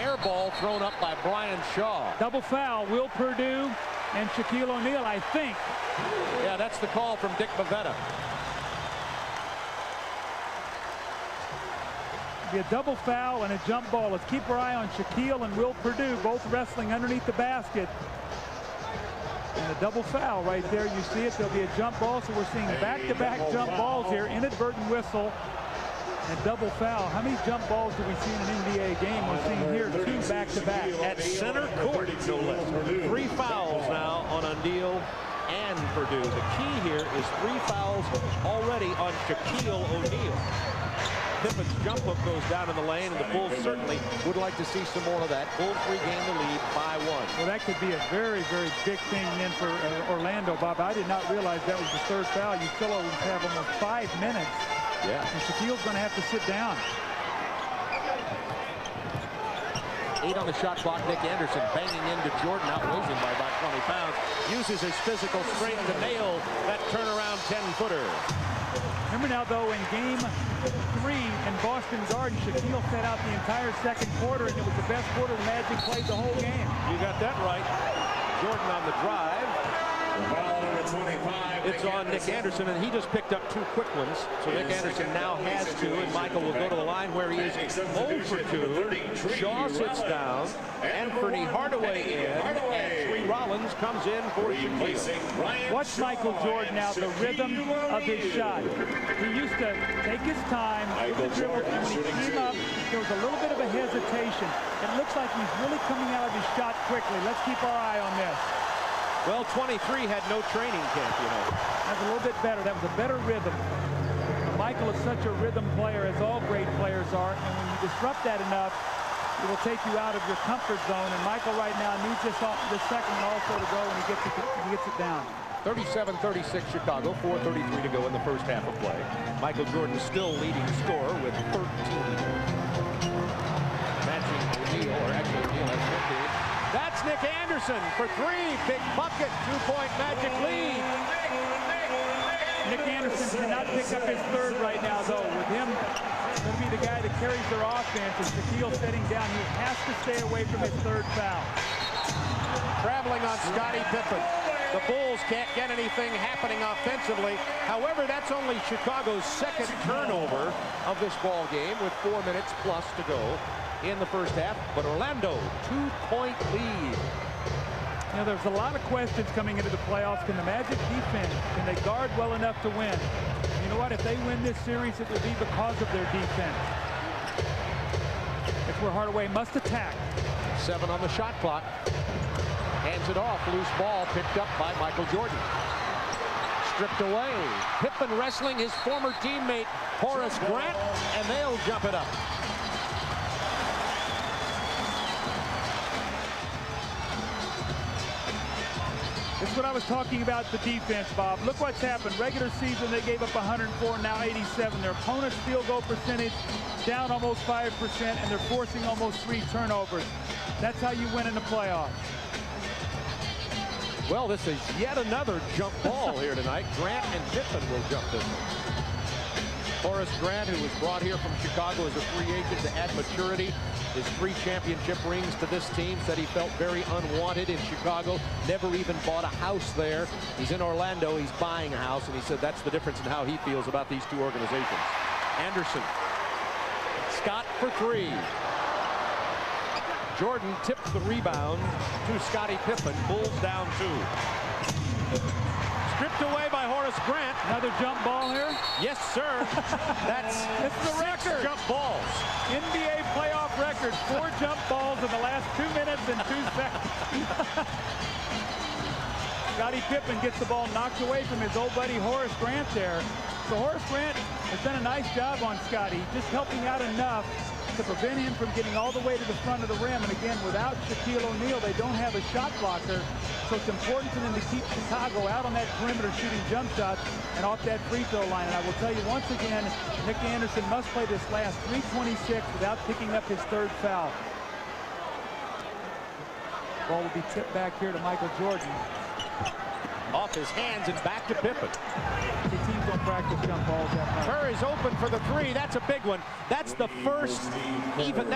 Air ball thrown up by Brian Shaw. Double foul, Will Perdue and Shaquille O'Neal, I think. Yeah, that's the call from Dick Bavetta. Be a double foul and a jump ball. Let's keep our eye on Shaquille and Will Perdue, both wrestling underneath the basket. And a double foul right there. You see it. There'll be a jump ball. So we're seeing back-to-back jump balls here. Inadvertent whistle and double foul. How many jump balls do we see in an NBA game? We're seeing here 2 back-to-back. At center court, no less. 3 fouls now on O'Neal and Perdue. The key here is 3 fouls already on Shaquille O'Neal. Pippen's jump hook goes down in the lane, and the Bulls certainly would like to see some more of that. Bulls regain the lead by 1. Well, that could be a very, very big thing then for Orlando, Bob. I did not realize that was the 3rd foul. You still have almost 5 minutes. Yeah. And Shaquille's going to have to sit down. 8 on the shot clock. Nick Anderson banging into Jordan, outweighs him by about 20 pounds. Uses his physical strength to nail that turnaround 10-footer. Remember now, though, in game 3 in Boston Garden, Shaquille sat out the entire 2nd quarter, and it was the best quarter the Magic played the whole game. You got that right. Jordan on the drive. It's on Nick Anderson, and he just picked up 2 quick ones. So Nick Anderson now has 2, and Michael will go to the line where he is 0 for 2. Shaw sits down, Anthony Hardaway in, and Tree Rollins comes in for Shaquille. Watch Michael Jordan out, the rhythm of his shot. He used to take his time, get the dribble, and when he came up, there was a little bit of a hesitation. It looks like he's really coming out of his shot quickly. Let's keep our eye on this. Well, 23 had no training camp, you know. That's a little bit better. That was a better rhythm. Michael is such a rhythm player, as all great players are, and when you disrupt that enough, it will take you out of your comfort zone. And Michael right now needs this second one also to go, and he gets it down. 37-36 Chicago, 4:33 to go in the first half of play. Michael Jordan still leading scorer with 13. Matching O'Neal, or actually O'Neal has 15. That's Nick Anderson for 3. Big bucket, 2-point Magic lead. Nick Anderson cannot pick up his 3rd right now, though. With him going to be the guy that carries their offense, and Shaquille sitting down, he has to stay away from his 3rd foul. Traveling on Scottie Pippen. The Bulls can't get anything happening offensively. However, that's only Chicago's 2nd turnover of this ball game with 4 minutes plus to go in the first half. But Orlando, 2-point lead. You know, there's a lot of questions coming into the playoffs. Can the Magic defense, can they guard well enough to win? You know what? If they win this series, it will be because of their defense. It's where Hardaway must attack. 7 on the shot clock. Hands it off. Loose ball picked up by Michael Jordan. Stripped away. Pippen wrestling his former teammate Horace Grant, and they'll jump it up. This is what I was talking about, the defense, Bob. Look what's happened. Regular season, they gave up 104, now 87. Their opponent's field goal percentage down almost 5%, and they're forcing almost 3 turnovers. That's how you win in the playoffs. Well, this is yet another jump ball here tonight. Grant and Pippen will jump this one. Horace Grant, who was brought here from Chicago as a free agent to add maturity, his 3 championship rings to this team, said he felt very unwanted in Chicago, never even bought a house there. He's in Orlando, he's buying a house, and he said that's the difference in how he feels about these 2 organizations. Anderson, Scott for 3. Jordan tipped the rebound to Scottie Pippen. Bulls down 2. Stripped away by Horace Grant. Another jump ball here? Yes, sir. That's the record. 6 jump balls. NBA playoff record. 4 jump balls in the last 2 minutes and 2 seconds. Scottie Pippen gets the ball knocked away from his old buddy Horace Grant there. So Horace Grant has done a nice job on Scottie, just helping out enough to prevent him from getting all the way to the front of the rim. And again, without Shaquille O'Neal, they don't have a shot blocker. So it's important for them to keep Chicago out on that perimeter shooting jump shots and off that free throw line. And I will tell you once again, Nick Anderson must play this last 3:26 without picking up his 3rd foul. Ball will be tipped back here to Michael Jordan. Off his hands and back to Pippen. The teams don't practice jump balls that much. Kerr is open for the 3. That's a big one. That's the first even.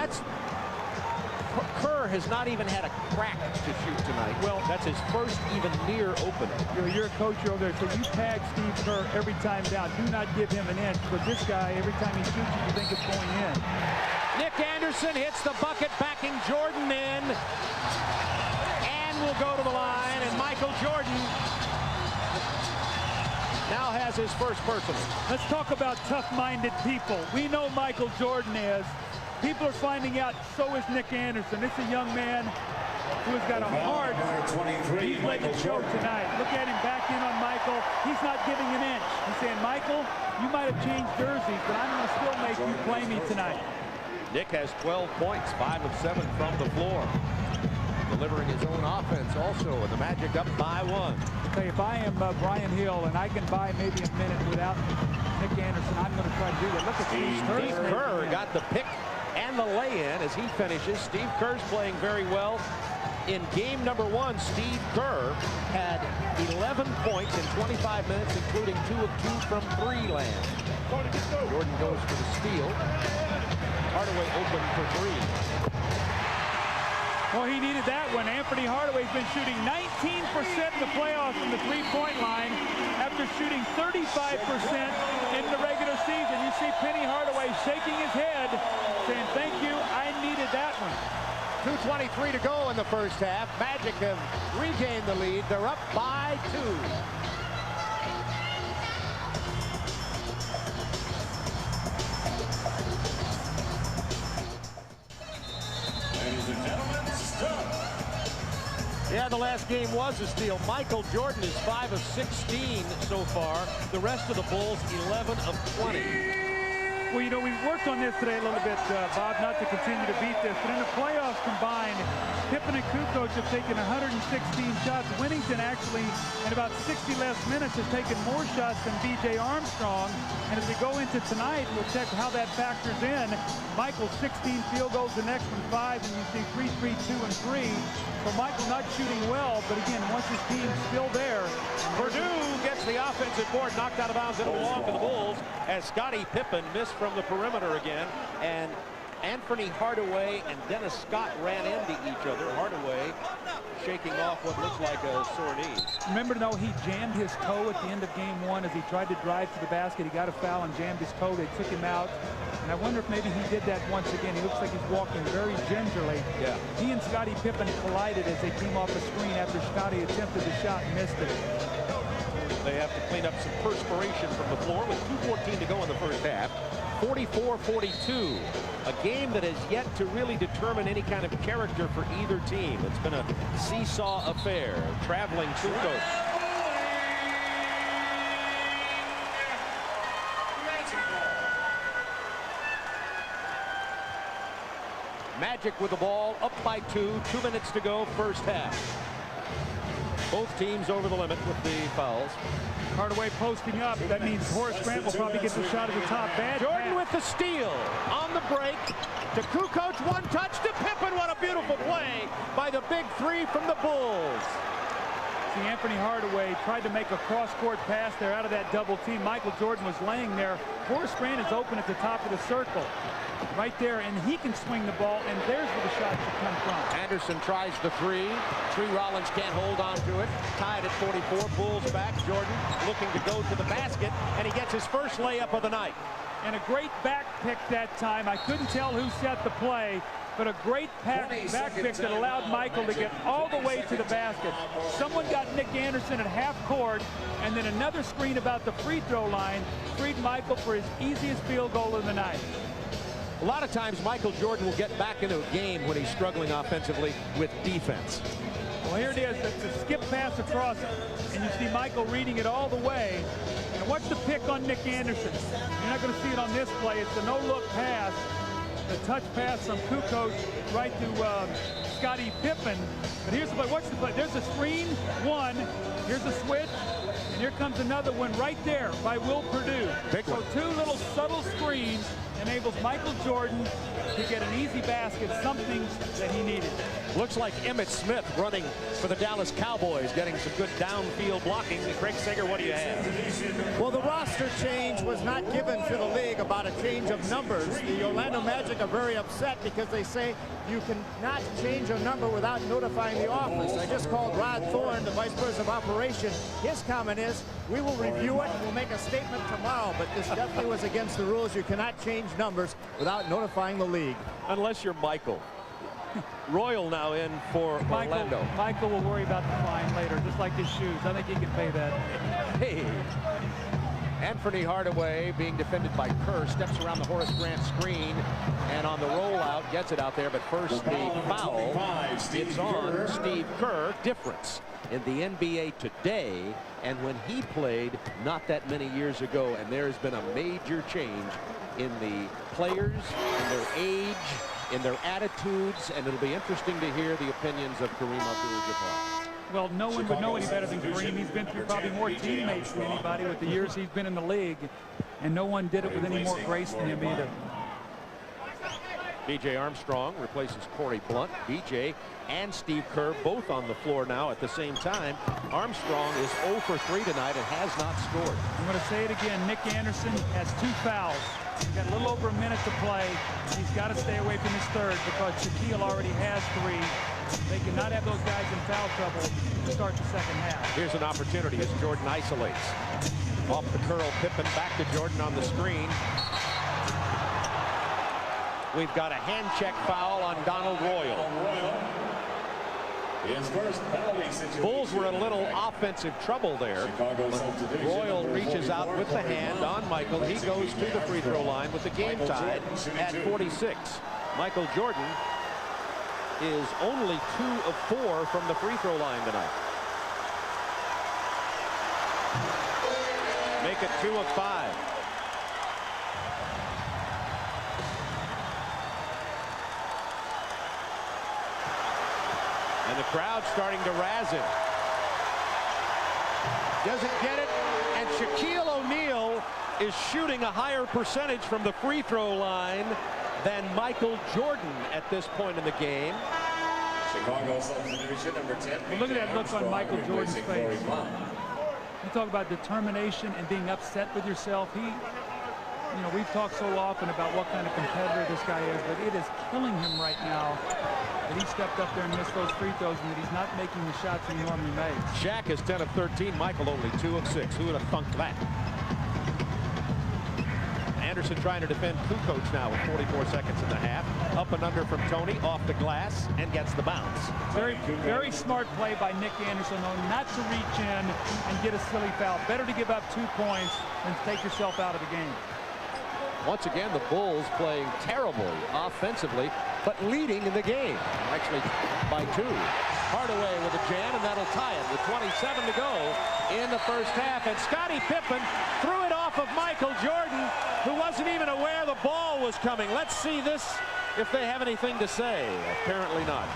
Kerr has not even had a crack to shoot tonight. Well, that's his first even near opening. You're a coach over there, so you tag Steve Kerr every time down. Do not give him an inch. But this guy, every time he shoots, you think it's going in. Nick Anderson hits the bucket, backing Jordan in, and will go to the line. And Michael Jordan now has his first personal. Let's talk about tough-minded people. We know Michael Jordan is. People are finding out so is Nick Anderson. This is a young man who has got a heart. He's letting it show tonight. Look at him back in on Michael. He's not giving an inch. He's saying, Michael, you might have changed jerseys, but I'm going to still make you play me tonight. Nick has 12 points, 5 of 7 from the floor. Delivering his own offense also, and the Magic up by 1. Okay, if I am Brian Hill and I can buy maybe a minute without Nick Anderson, I'm going to try to do that. Look at Steve Kerr got the pick and the lay-in as he finishes. Steve Kerr's playing very well. In game number 1, Steve Kerr had 11 points in 25 minutes, including 2 of 2 from 3 land. Jordan goes for the steal. Hardaway open for 3. Well, he needed that one. Anthony Hardaway's been shooting 19% in the playoffs from the three-point line after shooting 35% in the regular season. You see Penny Hardaway shaking his head, saying, thank you, I needed that one. 2:23 to go in the first half. Magic have regained the lead. They're up by 2. Ladies and gentlemen, stop. Yeah, the last game was a steal. Michael Jordan is 5 of 16 so far. The rest of the Bulls, 11 of 20. Well, you know, we worked on this today a little bit, Bob, not to continue to beat this, but in the playoffs combined, Pippen and Kukoc have taken 116 shots. Winnington actually, in about 60 less minutes, has taken more shots than B.J. Armstrong. And as we go into tonight, we'll check how that factors in. Michael, 16 field goals, the next one 5, and you see 3, 3, 2, and 3. So Michael not shooting well, but again, once his team's still there. Purdue gets the offensive board knocked out of bounds and along to the Bulls as Scottie Pippen missed from the perimeter again, and Anthony Hardaway and Dennis Scott ran into each other. Hardaway shaking off what looks like a sore knee. Remember, though, he jammed his toe at the end of game 1 as he tried to drive to the basket. He got a foul and jammed his toe. They took him out. And I wonder if maybe he did that once again. He looks like he's walking very gingerly. Yeah. He and Scottie Pippen collided as they came off the screen after Scottie attempted the shot and missed it. They have to clean up some perspiration from the floor with 2:14 to go in the first half. 44-42. A game that has yet to really determine any kind of character for either team. It's been a seesaw affair. Traveling Kukoc. Magic with the ball, up by 2. 2 minutes to go, first half. Both teams over the limit with the fouls. Hardaway posting up. That means Horace Grant will probably get the shot at the top. Bad Jordan pass. with the steal on the break to Kukoc. One touch to Pippen. What a beautiful play by the big 3 from the Bulls. See, Anthony Hardaway tried to make a cross-court pass there out of that double team. Michael Jordan was laying there. Horace Grant is open at the top of the circle. Right there, and he can swing the ball, and there's where the shot should come from. Anderson tries the 3. Rollins can't hold on to it. Tied at 44. Bulls back. Jordan looking to go to the basket, and he gets his first layup of the night. And a great back pick that time. I couldn't tell who set the play, but a great back pick that allowed Michael to get all the way to the basket. Someone got Nick Anderson at half court, and then another screen about the free throw line freed Michael for his easiest field goal of the night. A lot of times Michael Jordan will get back into a game when he's struggling offensively with defense. Well, here it is. It's a skip pass across, and you see Michael reading it all the way. And watch the pick on Nick Anderson. You're not going to see it on this play. It's a no-look pass. The touch pass from Kukoc right to Scottie Pippen. But here's the play. Watch the play. There's a screen, 1. Here's a switch. And here comes another one right there by Will Purdue. So 2 little subtle screens enables Michael Jordan to get an easy basket, something that he needed. Looks like Emmitt Smith running for the Dallas Cowboys, getting some good downfield blocking. Craig Sager, what do you have? Well, the roster change was not given to the league about a change of numbers. The Orlando Magic are very upset because they say you cannot change a number without notifying the office. I just called Rod Thorne, the Vice President of Operations. His comment is, we will review it and we'll make a statement tomorrow, but this definitely was against the rules. You cannot change numbers without notifying the league. Unless you're Michael. Royal now in for Orlando. Michael will worry about the fine later, just like his shoes. I think he can pay that. Hey. Anthony Hardaway being defended by Kerr, steps around the Horace Grant screen, and on the rollout gets it out there, but first the foul. It's on Steve Kerr. Difference in the NBA today and when he played not that many years ago, and there has been a major change in the players, in their age, in their attitudes, and it'll be interesting to hear the opinions of Kareem Abdul-Jabbar. Well, no one would know any better than Kareem. He's been through probably more teammates than anybody with the years he's been in the league, and no one did it with any more grace than him either. B.J. Armstrong replaces Corey Blunt. B.J. and Steve Kerr both on the floor now at the same time. Armstrong is 0 for 3 tonight and has not scored. I'm going to say it again. Nick Anderson has 2 fouls. He's got a little over a minute to play. He's got to stay away from his third because Shaquille already has 3. They cannot have those guys in foul trouble to start the second half. Here's an opportunity as Jordan isolates. Off the curl, Pippen back to Jordan on the screen. We've got a hand check foul on Donald Royal. His first penalty situation. Bulls were in a little offensive trouble there. Royal reaches out with the hand on Michael. He goes to the free throw line with the game tied at 46. Michael Jordan is only 2 of 4 from the free throw line tonight. Make it 2 of 5. And the crowd starting to razz him. Doesn't get it, and Shaquille O'Neal is shooting a higher percentage from the free throw line than Michael Jordan at this point in the game. Chicago substitution number 10. Well, look at that look on Michael Jordan's face. You talk about determination and being upset with yourself. You know, we've talked so often about what kind of competitor this guy is, but it is killing him right now that he stepped up there and missed those free throws and that he's not making the shots he normally makes. Shaq is 10 of 13. Michael only 2 of 6. Who would have thunk that? Anderson trying to defend Kukoc now with 44 seconds in the half. Up and under from Tony, off the glass, and gets the bounce. Very smart play by Nick Anderson, though, not to reach in and get a silly foul. Better to give up 2 points than to take yourself out of the game. Once again, the Bulls playing terribly offensively, but leading in the game. Actually, by 2. Hardaway with a jam, and that'll tie it with 27 to go in the first half. And Scottie Pippen threw it off of Michael Jordan, who wasn't even aware the ball was coming. Let's see this, if they have anything to say. Apparently not.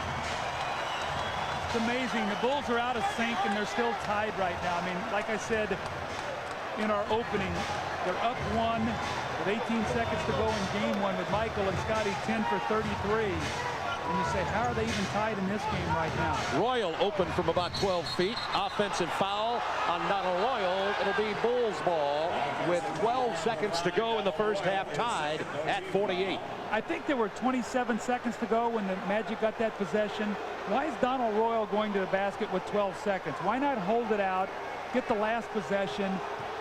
It's amazing. The Bulls are out of sync, and they're still tied right now. I mean, like I said in our opening, they're up 1 with 18 seconds to go in game 1 with Michael and Scottie 10 for 33. And you say, how are they even tied in this game right now? Royal open from about 12 feet. Offensive foul on Donald Royal. It'll be Bulls ball with 12 seconds to go in the first half, tied at 48. I think there were 27 seconds to go when the Magic got that possession. Why is Donald Royal going to the basket with 12 seconds? Why not hold it out, get the last possession,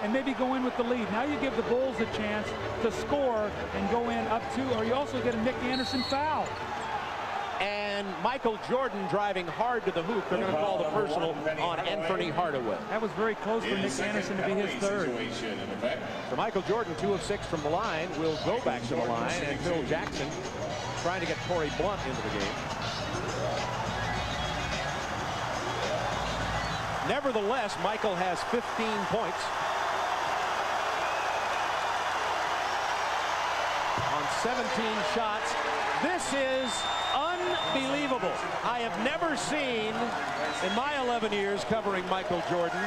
and maybe go in with the lead? Now you give the Bulls a chance to score and go in up 2, or you also get a Nick Anderson foul. And Michael Jordan driving hard to the hoop. They're going to call the personal on Anthony Hardaway. That was very close for Nick Anderson to be his 3rd. So Michael Jordan, 2 of 6 from the line, will go back to the line, and Phil Jackson trying to get Torrey Blunt into the game. Nevertheless, Michael has 15 points on 17 shots. This is unbelievable. I have never seen, in my 11 years covering Michael Jordan,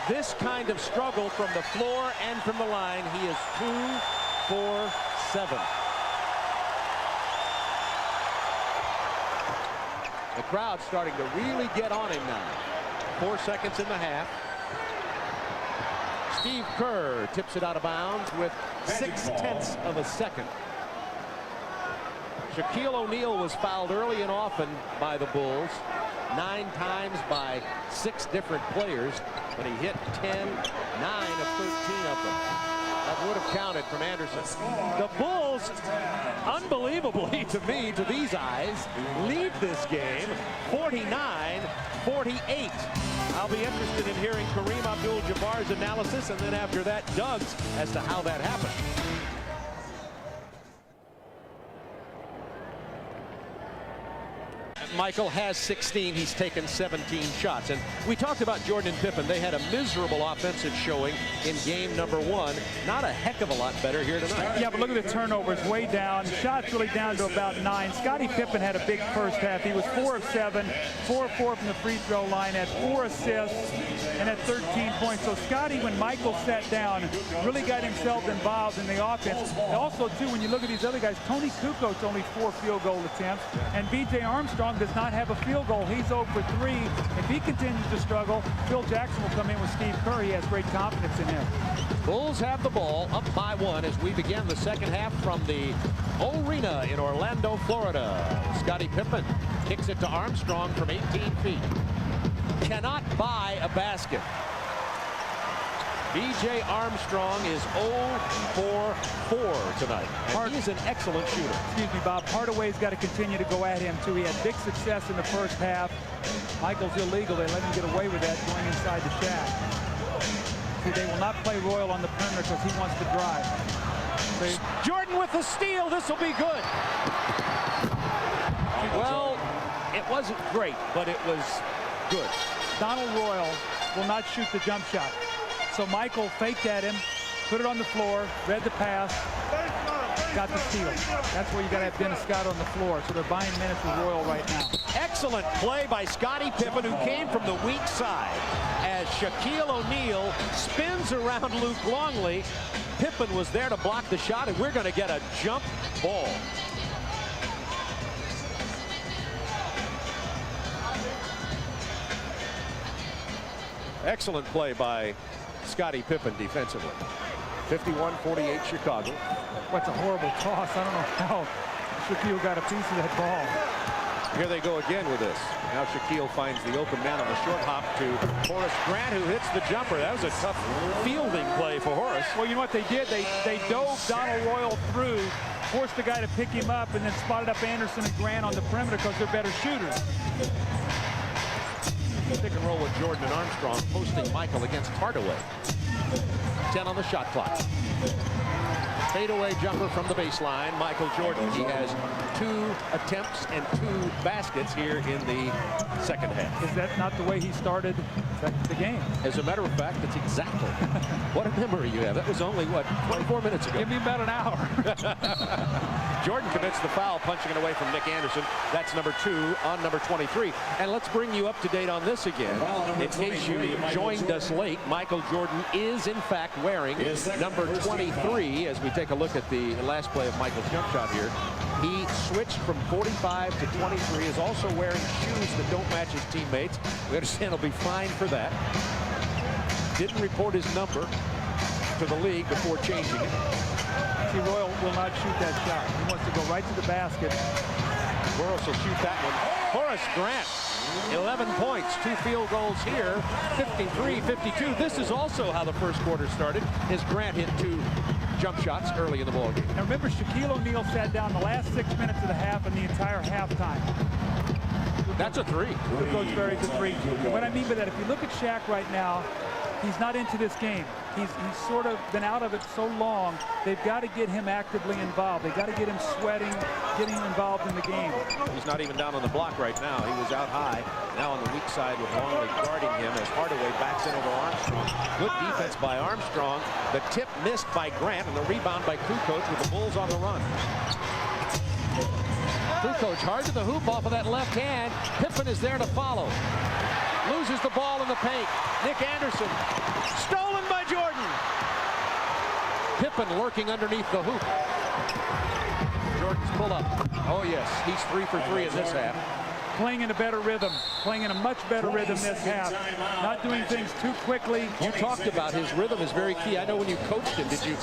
this kind of struggle from the floor and from the line. He is 2 for 7. The crowd starting to really get on him now. 4 seconds in the half. Steve Kerr tips it out of bounds with 0.6 of a second. Shaquille O'Neal was fouled early and often by the Bulls, 9 times by 6 different players, but he hit 10, 9 of 13 of them. That would have counted from Anderson. The Bulls, unbelievably to me, to these eyes, lead this game 49-48. I'll be interested in hearing Kareem Abdul-Jabbar's analysis, and then after that, Doug's, as to how that happened. Michael has 16. He's taken 17 shots. And we talked about Jordan and Pippen. They had a miserable offensive showing in game number 1. Not a heck of a lot better here tonight. Yeah, but look at the turnovers way down. Shots really down to about 9. Scottie Pippen had a big first half. He was 4 of 7, 4 of 4 from the free throw line, had 4 assists, and had 13 points. So Scottie, when Michael sat down, really got himself involved in the offense. Also, too, when you look at these other guys, Tony Kukoc only 4 field goal attempts, and B.J. Armstrong does does not have a field goal. He's 0 for 3. If he continues to struggle, Phil Jackson will come in with Steve Kerr. He has great confidence in him. Bulls have the ball up by 1 as we begin the second half from the arena in Orlando, Florida. Scottie Pippen kicks it to Armstrong from 18 feet. Cannot buy a basket. B.J. Armstrong is 0 for 4 tonight. And he's an excellent shooter. Excuse me, Bob. Hardaway's got to continue to go at him, too. He had big success in the first half. Michael's illegal. They let him get away with that going inside the shack. See, they will not play Royal on the perimeter because he wants to drive. See? Jordan with the steal. This will be good. Well, it wasn't great, but it was good. Donald Royal will not shoot the jump shot. So Michael faked at him, put it on the floor, read the pass, got the steal. That's where you got to have Dennis Scott on the floor. So they're buying minutes with Royal right now. Excellent play by Scottie Pippen, who came from the weak side. As Shaquille O'Neal spins around Luke Longley, Pippen was there to block the shot, and we're going to get a jump ball. Excellent play by Scottie Pippen defensively. 51-48 Chicago. What's a horrible toss. I don't know how Shaquille got a piece of that ball. Here they go again with this. Now Shaquille finds the open man on the short hop to Horace Grant, who hits the jumper. That was a tough fielding play for Horace. Well, you know what they did? They dove Donald Royal through, forced the guy to pick him up, and then spotted up Anderson and Grant on the perimeter because they're better shooters. Pick and roll with Jordan and Armstrong, posting Michael against Hardaway. 10 on the shot clock. Fadeaway jumper from the baseline. Michael Jordan. He has 2 attempts and 2 baskets here in the second half. Is that not the way he started the game? As a matter of fact, that's exactly. What a memory you have. That was only, what, 24 minutes ago? Give me about an hour. Jordan commits the foul, punching it away from Nick Anderson. That's number 2 on number 23. And let's bring you up to date on this again. In case you joined us late, Michael Jordan is, in fact, wearing number 23 as we take a look at the last play of Michael's jump shot here. He switched from 45 to 23, is also wearing shoes that don't match his teammates. We understand he'll be fined for that. Didn't report his number to the league before changing it. See, Royal will not shoot that shot. He wants to go right to the basket. Horace will shoot that one. Horace Grant, 11 points, 2 field goals here, 53-52. This is also how the first quarter started, as Grant hit 2 jump shots early in the ballgame. Now remember, Shaquille O'Neal sat down the last 6 minutes of the half and the entire halftime. That's a 3. Goes very good 3. What I mean by that, if you look at Shaq right now, he's not into this game. He's sort of been out of it so long, they've got to get him actively involved. They've got to get him sweating, getting him involved in the game. He's not even down on the block right now. He was out high. Now on the weak side with Longley guarding him as Hardaway backs in over Armstrong. Good defense by Armstrong. The tip missed by Grant and the rebound by Kukoc with the Bulls on the run. Kukoc hard to the hoop off of that left hand. Pippen is there to follow. Loses the ball in the paint. Nick Anderson. Stolen by Jordan. Pippen lurking underneath the hoop. Jordan's pull up. Oh yes, he's 3 for 3 in this half. Playing in a better rhythm, playing in a much better rhythm this half. Not doing things too quickly. You talked about his rhythm is very key. I know when you coached him, did you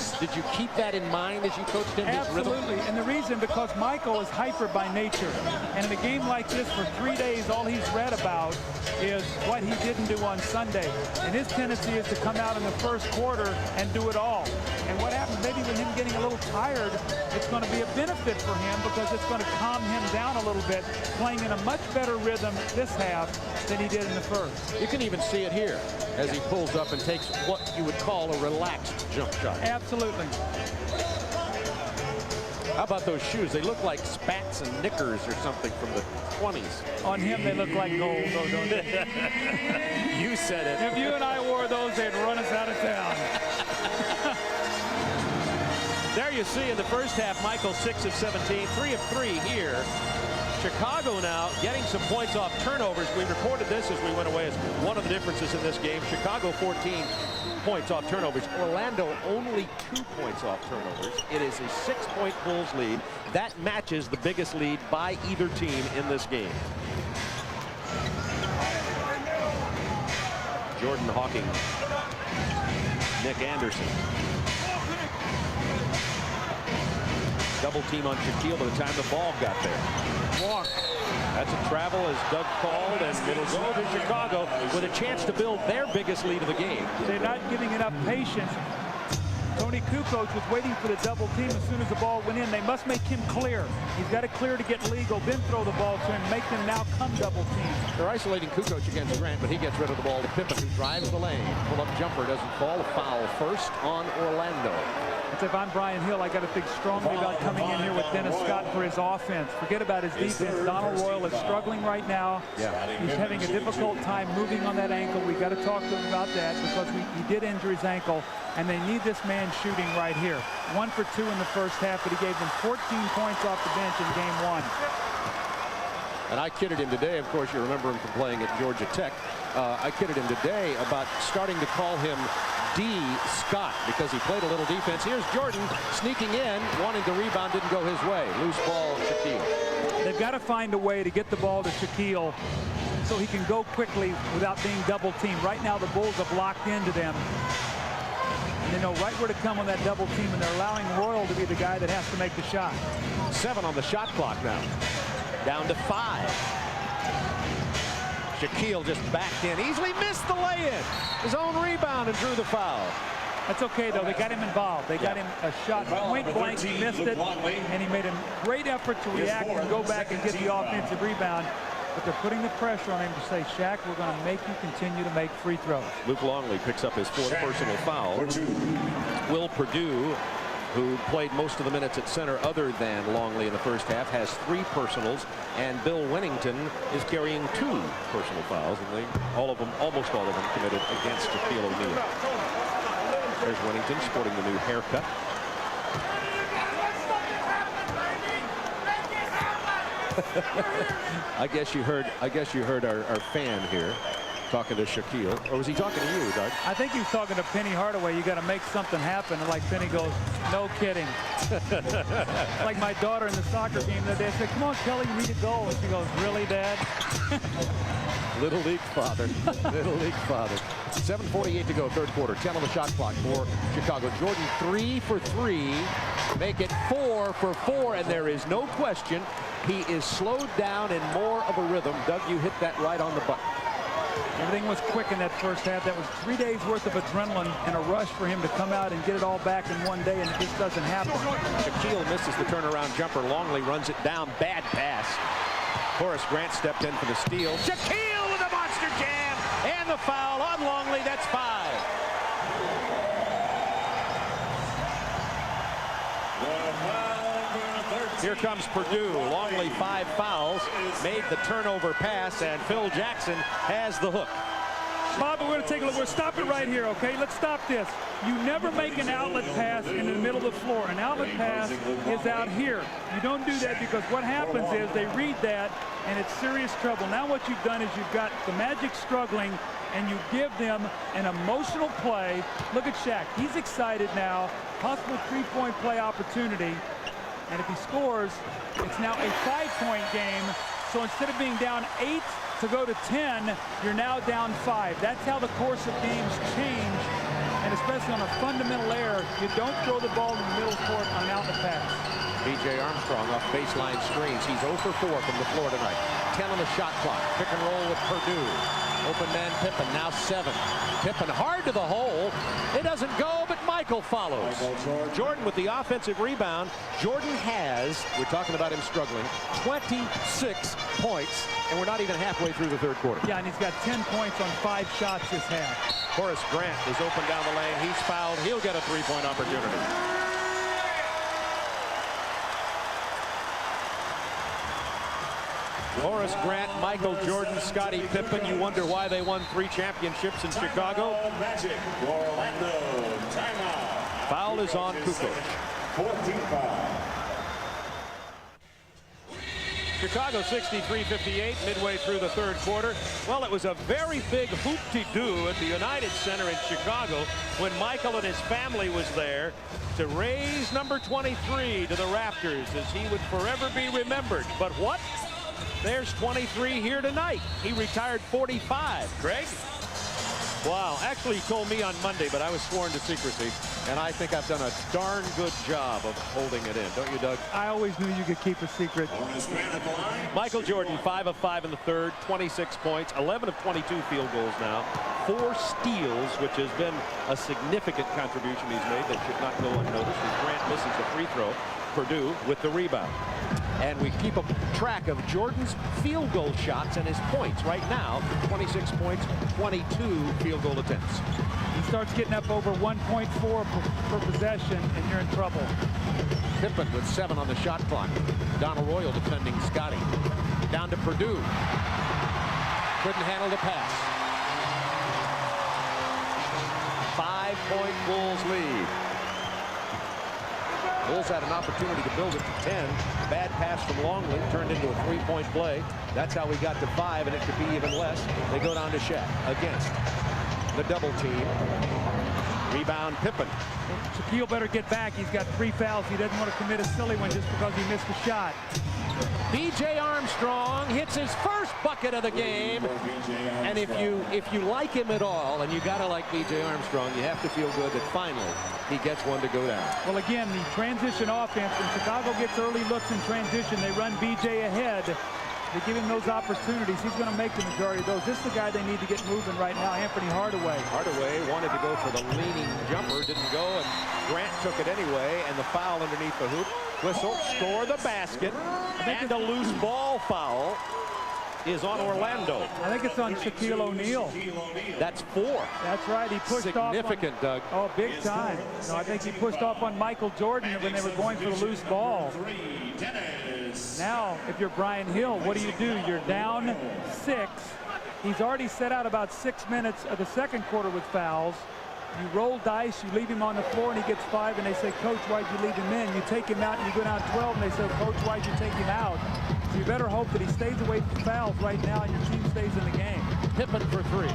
keep that in mind as you coached him? Absolutely, his rhythm? And the reason, because Michael is hyper by nature. And in a game like this, for 3 days, all he's read about is what he didn't do on Sunday. And his tendency is to come out in the first quarter and do it all. And what happens, maybe with him getting a little tired, it's going to be a benefit for him because it's going to calm him down a little bit, playing in a much better rhythm this half than he did in the first. You can even see it here as he pulls up and takes what you would call a relaxed jump shot. Absolutely. How about those shoes? They look like spats and knickers or something from the 20s. On him, they look like gold, though, don't they? You said it. If you and I wore those, they'd run us out of town. There you see in the first half, Michael 6 of 17, 3 of 3 here. Chicago now getting some points off turnovers. We reported this as we went away as one of the differences in this game. Chicago 14 points off turnovers. Orlando only 2 points off turnovers. It is a 6-point Bulls lead. That matches the biggest lead by either team in this game. Jordan hawking Nick Anderson. Double team on Shaquille by the time the ball got there. Walk. That's a travel, as Doug called, and it'll go to Chicago with a chance to build their biggest lead of the game. They're not giving enough patience. Tony Kukoc was waiting for the double team. As soon as the ball went in, they must make him clear. He's got to clear to get legal, then throw the ball to him, make them now come double team. They're isolating Kukoc against Grant, but he gets rid of the ball to Pippen, who drives the lane. Pull-up jumper doesn't fall. A foul first on Orlando. If I'm Brian Hill, I got to think strongly about coming in here with Dennis Scott for his offense. Forget about his defense. Donald Royal is struggling right now. Yeah. He's having a difficult time moving on that ankle. We got to talk to him about that because he did injure his ankle, and they need this man shooting right here. 1 for 2 in the first half, but he gave them 14 points off the bench in game 1. And I kidded him today. Of course, you remember him from playing at Georgia Tech. I kidded him today about starting to call him D. Scott because he played a little defense. Here's Jordan sneaking in, wanting to rebound, didn't go his way. Loose ball, Shaquille. They've got to find a way to get the ball to Shaquille so he can go quickly without being double teamed. Right now, the Bulls have locked into them. And they know right where to come on that double team, and they're allowing Royal to be the guy that has to make the shot. 7 on the shot clock now. Down to 5. Shaquille just backed in, easily missed the lay-in. His own rebound and drew the foul. That's okay, though. They got him involved. They got him a shot point blank. He missed it, and he made a great effort to react and go back and get the offensive rebound. But they're putting the pressure on him to say, Shaq, we're going to make you continue to make free throws. Luke Longley picks up his 4th personal foul. Will Perdue, who played most of the minutes at center other than Longley in the first half, has 3 personals, and Bill Winnington is carrying 2 personal fouls, and almost all of them committed against Shaquille O'Neal. There's Winnington sporting the new haircut. I guess you heard our fan here talking to Shaquille. Or was he talking to you, Doug? I think he was talking to Penny Hardaway. You got to make something happen. And like Penny goes, no kidding. Like my daughter in the soccer game the other day, I said, come on, Kelly, you need a goal. And she goes, really, Dad? Little league father. Little league father. 7:48 to go, third quarter. 10 on the shot clock for Chicago. Jordan 3 for 3. Make it 4 for 4, and there is no question he is slowed down in more of a rhythm. Doug, you hit that right on the button. Everything was quick in that first half. That was 3 days worth of adrenaline and a rush for him to come out and get it all back in one day, and it just doesn't happen. Shaquille misses the turnaround jumper. Longley runs it down. Bad pass. Horace Grant stepped in for the steal. Shaquille with a monster jam and the foul on Longley. That's 5. Here comes Perdue. Longley 5 fouls, made the turnover pass, and Phil Jackson has the hook. Bob, we're going to take a look. We'll stop it right here, okay? Let's stop this. You never make an outlet pass in the middle of the floor. An outlet pass is out here. You don't do that because what happens is they read that, and it's serious trouble. Now what you've done is you've got the Magic struggling, and you give them an emotional play. Look at Shaq. He's excited now. Possible 3-point play opportunity. And if he scores, it's now a 5-point game. So instead of being down 8 to go to 10, you're now down 5. That's how the course of games change. And especially on a fundamental error, you don't throw the ball in the middle court on an outlet pass. B.J. Armstrong off baseline screens. He's 0 for 4 from the floor tonight. 10 on the shot clock. Pick and roll with Perdue. Open man Pippen, now 7. Pippen hard to the hole. It doesn't go, but Michael follows. Jordan with the offensive rebound. Jordan has, we're talking about him struggling, 26 points, and we're not even halfway through the third quarter. Yeah, and he's got 10 points on 5 shots this half. Horace Grant is open down the lane. He's fouled. He'll get a 3-point opportunity. Horace Grant, Michael Jordan, Scottie Pippen. You wonder why they won 3 championships in Chicago. Magic, Orlando, timeout. Foul is on Kukoc. 14-5. Chicago 63-58 midway through the third quarter. Well, it was a very big hoop-de-doo at the United Center in Chicago when Michael and his family was there to raise number 23 to the rafters as he would forever be remembered. But what? There's 23 here tonight. He retired 45. Greg? Wow, actually he told me on Monday, but I was sworn to secrecy, and I think I've done a darn good job of holding it in. Don't you, Doug? I always knew you could keep a secret. Michael Jordan, 5 of 5 in the third, 26 points, 11 of 22 field goals now, 4 steals, which has been a significant contribution he's made that should not go unnoticed as Grant misses the free throw. Purdue with the rebound. And we keep a track of Jordan's field goal shots and his points right now. 26 points, 22 field goal attempts. He starts getting up over 1.4 per possession, and you're in trouble. Pippen with 7 on the shot clock. Donald Royal defending Scotty. Down to Purdue. Couldn't handle the pass. 5-point Bulls lead. Bulls had an opportunity to build it to 10. Bad pass from Longley turned into a 3-point play. That's how we got to 5, and it could be even less. They go down to Shaq against the double team. Rebound Pippen. Shaquille better get back. He's got 3 fouls. He doesn't want to commit a silly one just because he missed a shot. B.J. Armstrong hits his first bucket of the game. And if you like him at all, and you got to like B.J. Armstrong, you have to feel good that finally he gets one to go down. Well, again, the transition offense, when Chicago gets early looks in transition, they run B.J. ahead. They give him those opportunities. He's going to make the majority of those. This is the guy they need to get moving right now, Anthony Hardaway. Hardaway wanted to go for the leaning jumper, didn't go, and Grant took it anyway, and the foul underneath the hoop. Whistle, score the basket, and a loose ball foul is on Orlando. I think it's on Shaquille O'Neal. That's 4. That's right. He pushed Significant, off. Doug. Oh, big time. No, I think he pushed off on Michael Jordan when they were going for the loose ball. Now, if you're Brian Hill, what do? You're down 6. He's already set out about 6 minutes of the second quarter with fouls. You roll dice, you leave him on the floor, and he gets 5, and they say, Coach, why'd you leave him in? You take him out, and you go down 12, and they say, Coach, why'd you take him out? So you better hope that he stays away from fouls right now, and your team stays in the game. Pippen for 3.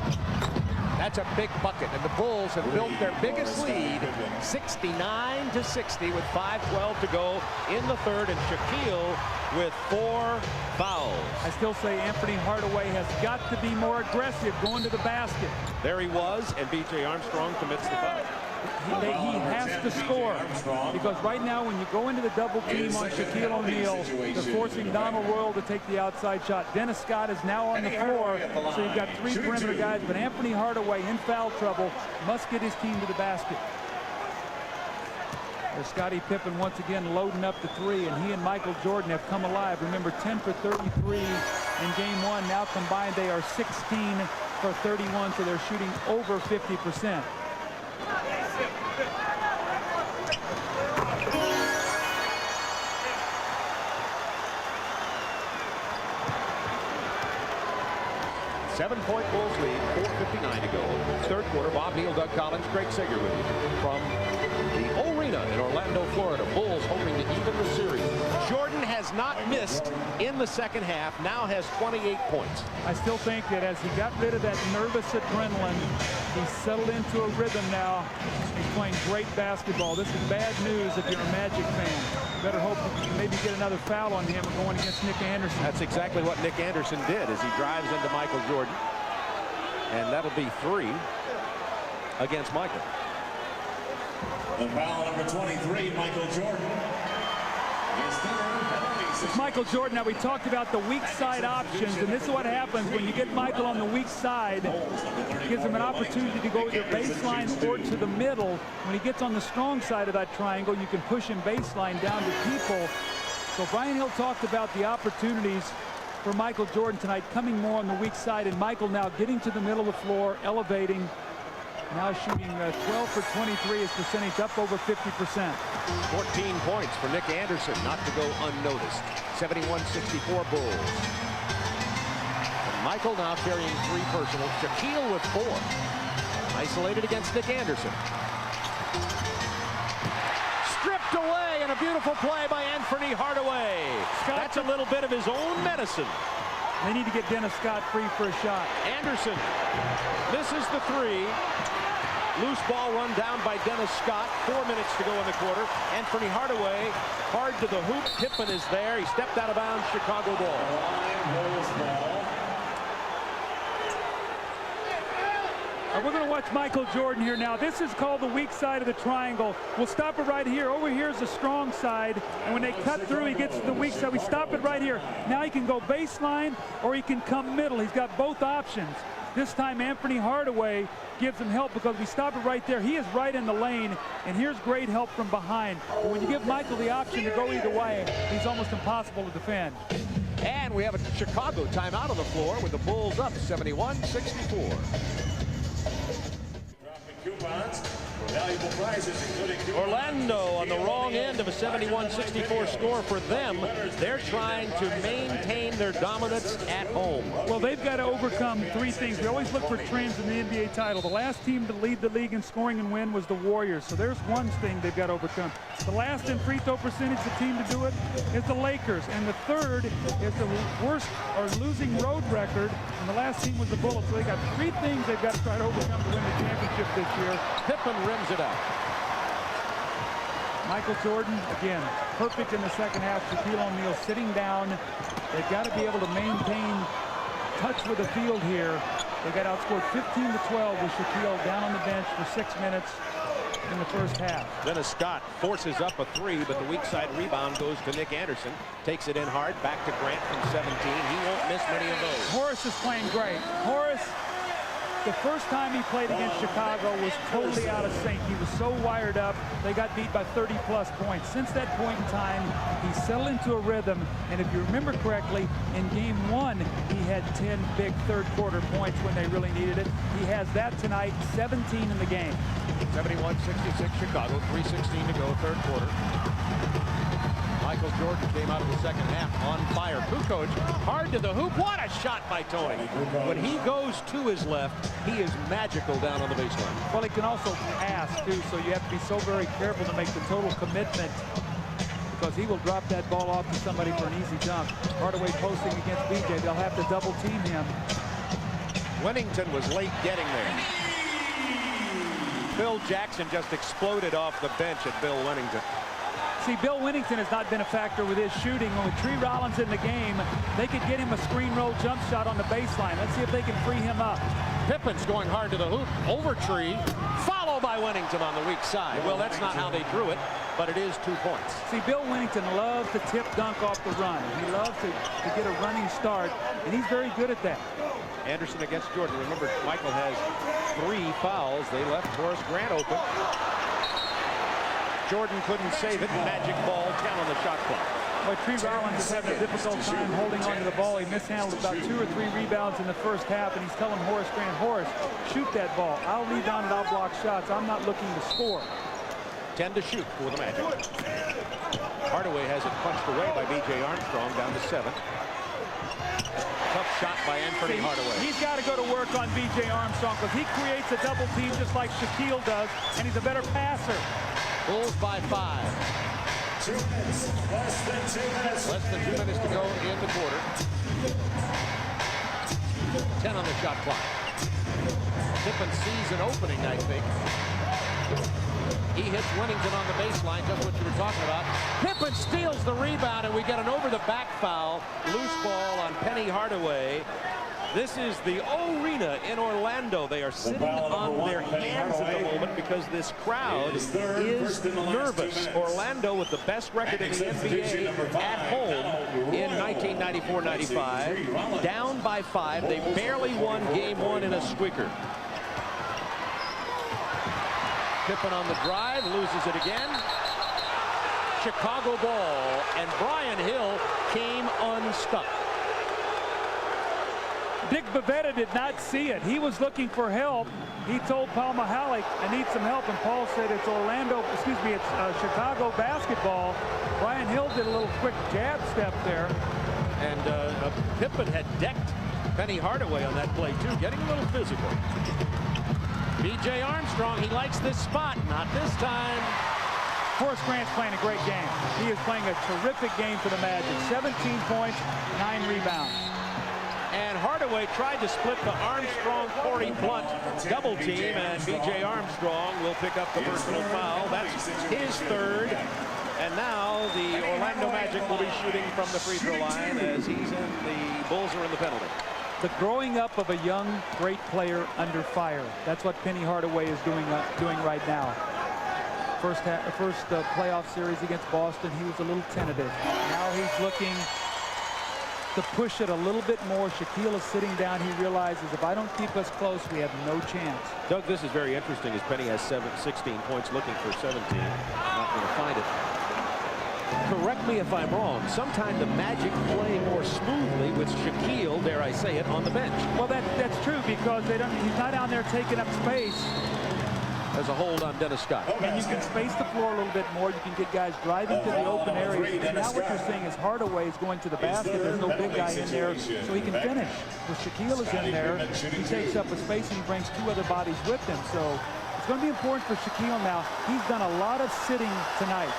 That's a big bucket, and the Bulls have built their biggest lead, 69-60, with 5:12 to go in the third, and Shaquille with 4 fouls. I still say Anthony Hardaway has got to be more aggressive going to the basket. There he was, and B.J. Armstrong commits the foul. He has to score, because right now when you go into the double team on Shaquille O'Neal, they're forcing Donald Royal to take the outside shot. Dennis Scott is now on the floor, so you've got 3 perimeter guys, but Anthony Hardaway in foul trouble must get his team to the basket. There's Scottie Pippen once again loading up the 3, and he and Michael Jordan have come alive. Remember, 10 for 33 in game 1. Now combined they are 16 for 31, so they're shooting over 50%. Seven-point Bulls lead, 4:59 to go. Third quarter, Bob Neal, Doug Collins, Craig Sager with you from the Arena in Orlando, Florida. Bulls hoping to even the series. Jordan has not missed in the second half, now has 28 points. I still think that as he got rid of that nervous adrenaline, he's settled into a rhythm now. He's playing great basketball. This is bad news if you're a Magic fan. You better hope you can maybe get another foul on him going against Nick Anderson. That's exactly what Nick Anderson did as he drives into Michael Jordan. And that'll be 3 against Michael. The foul number 23, Michael Jordan. It's Michael Jordan. Now, we talked about the weak side options, and this is what happens when you get Michael on the weak side. It gives him an opportunity to go either baseline or to the middle. When he gets on the strong side of that triangle, you can push him baseline down to people. So Brian Hill talked about the opportunities for Michael Jordan tonight, coming more on the weak side, and Michael now getting to the middle of the floor, elevating, now shooting 12 for 23, his percentage up over 50%. 14 points for Nick Anderson, not to go unnoticed. 71-64 Bulls. And Michael now carrying 3 personal. Shaquille with 4. Isolated against Nick Anderson. Stripped away, and a beautiful play by Anthony Hardaway. That's a little bit of his own medicine. They need to get Dennis Scott free for a shot. Anderson misses the 3. Loose ball run down by Dennis Scott. 4 minutes to go in the quarter. Anthony Hardaway hard to the hoop. Pippen is there. He stepped out of bounds. Chicago ball. We're going to watch Michael Jordan here now. This is called the weak side of the triangle. We'll stop it right here. Over here is the strong side, and when they cut through, he gets to the weak side. We stop it right here. Now he can go baseline or he can come middle. He's got both options. This time Anthony Hardaway gives him help because we stop it right there. He is right in the lane, and here's great help from behind. But when you give Michael the option to go either way, he's almost impossible to defend. And we have a Chicago timeout on the floor with the Bulls up 71-64. Coupons for valuable prizes, including Orlando on the wrong end of a 71-64 score for them. They're trying to maintain their dominance at home. Well, they've got to overcome three things. We always look for trends in the NBA title. The last team to lead the league in scoring and win was the Warriors. So there's one thing they've got to overcome. The last in free throw percentage, the team to do it, is the Lakers. And the third is the worst or losing road record. And the last team was the Bullets. So they got three things they've got to try to overcome to win the championship this year. Pippen rims it out. Michael Jordan, again, perfect in the second half. Shaquille O'Neal sitting down. They've got to be able to maintain touch with the field here. They got outscored 15-12 with Shaquille down on the bench for 6 minutes in the first half. Dennis Scott forces up a three, but the weak side rebound goes to Nick Anderson. Takes it in hard, back to Grant from 17. He won't miss many of those. Horace is playing great. Horace, the first time he played against Chicago was totally out of sync. He was so wired up. They got beat by 30-plus points. Since that point in time, he settled into a rhythm. And if you remember correctly, in game one, he had 10 big third-quarter points when they really needed it. He has that tonight, 17 in the game. 71-66 Chicago, 3:16 to go, third quarter. Michael Jordan came out of the second half on fire. Kukoc hard to the hoop. What a shot by Tony. When he goes to his left, he is magical down on the baseline. Well, he can also pass, too, so you have to be so very careful to make the total commitment because he will drop that ball off to somebody for an easy dunk. Hardaway posting against BJ. They'll have to double team him. Wennington was late getting there. Phil Jackson just exploded off the bench at Bill Wennington. See, Bill Wennington has not been a factor with his shooting. With Tree Rollins in the game, they could get him a screen roll jump shot on the baseline. Let's see if they can free him up. Pippen's going hard to the hoop, over Tree, followed by Wennington on the weak side. Well, that's not how they drew it, but it is 2 points. See, Bill Wennington loves to tip dunk off the run. He loves to get a running start, and he's very good at that. Anderson against Jordan. Remember, Michael has 3 fouls. They left Horace Grant open. Jordan couldn't save it. Magic ball, 10 on the shot clock. Boy, Tree Rollins is having a difficult time holding on to the ball. He mishandled about 2 or 3 rebounds in the first half, and he's telling Horace Grant, Horace, shoot that ball. I'll rebound and I'll block shots. I'm not looking to score. 10 to shoot for the Magic. Hardaway has it punched away by B.J. Armstrong, down to 7. Tough shot by Anthony Hardaway. He's got to go to work on B.J. Armstrong because he creates a double team just like Shaquille does, and he's a better passer. Bulls by 5. 2 minutes. Less than 2 minutes. Less than 2 minutes to go in the quarter. 10 on the shot clock. Pippen sees an opening, I think. He hits Wennington on the baseline, just what you were talking about. Pippen steals the rebound, and we get an over-the-back foul. Loose ball on Penny Hardaway. This is the arena in Orlando. They are sitting on their hands at the moment because this crowd is nervous. Orlando with the best record in the NBA at home in 1994-95. Down by 5. They barely won game 1 in a squeaker. Pippen on the drive, loses it again. Chicago ball, and Brian Hill came unstuck. Dick Bavetta did not see it. He was looking for help. He told Paul Mahalik, I need some help, and Paul said it's it's Chicago basketball. Brian Hill did a little quick jab step there. And Pippen had decked Penny Hardaway on that play too, getting a little physical. B.J. Armstrong, he likes this spot, not this time. Horace Grant's playing a great game. He is playing a terrific game for the Magic. 17 points, 9 rebounds. And Hardaway tried to split the Armstrong-Corey Blunt double team, and B.J. Armstrong will pick up the personal foul. That's his third. And now the Orlando Magic will be shooting from the free throw line as the Bulls are in the penalty. the growing up of a young, great player under fire. That's what Penny Hardaway is doing right now. First playoff series against Boston, he was a little tentative. Now he's looking to push it a little bit more. Shaquille is sitting down. He realizes if I don't keep us close, we have no chance. Doug, this is very interesting as Penny has 16 points, looking for 17. Not going to find it. Correct me if I'm wrong. Sometimes the Magic play more smoothly with Shaquille, dare I say it, on the bench. Well, that's true because he's not down there taking up space. There's a hold on Dennis Scott. And you can space the floor a little bit more. You can get guys driving to the open areas. Now what you're seeing is Hardaway is going to the basket. There's no big guy in there, so he can finish. With Shaquille is in there, he takes up a space and he brings two other bodies with him. So it's going to be important for Shaquille now. He's done a lot of sitting tonight,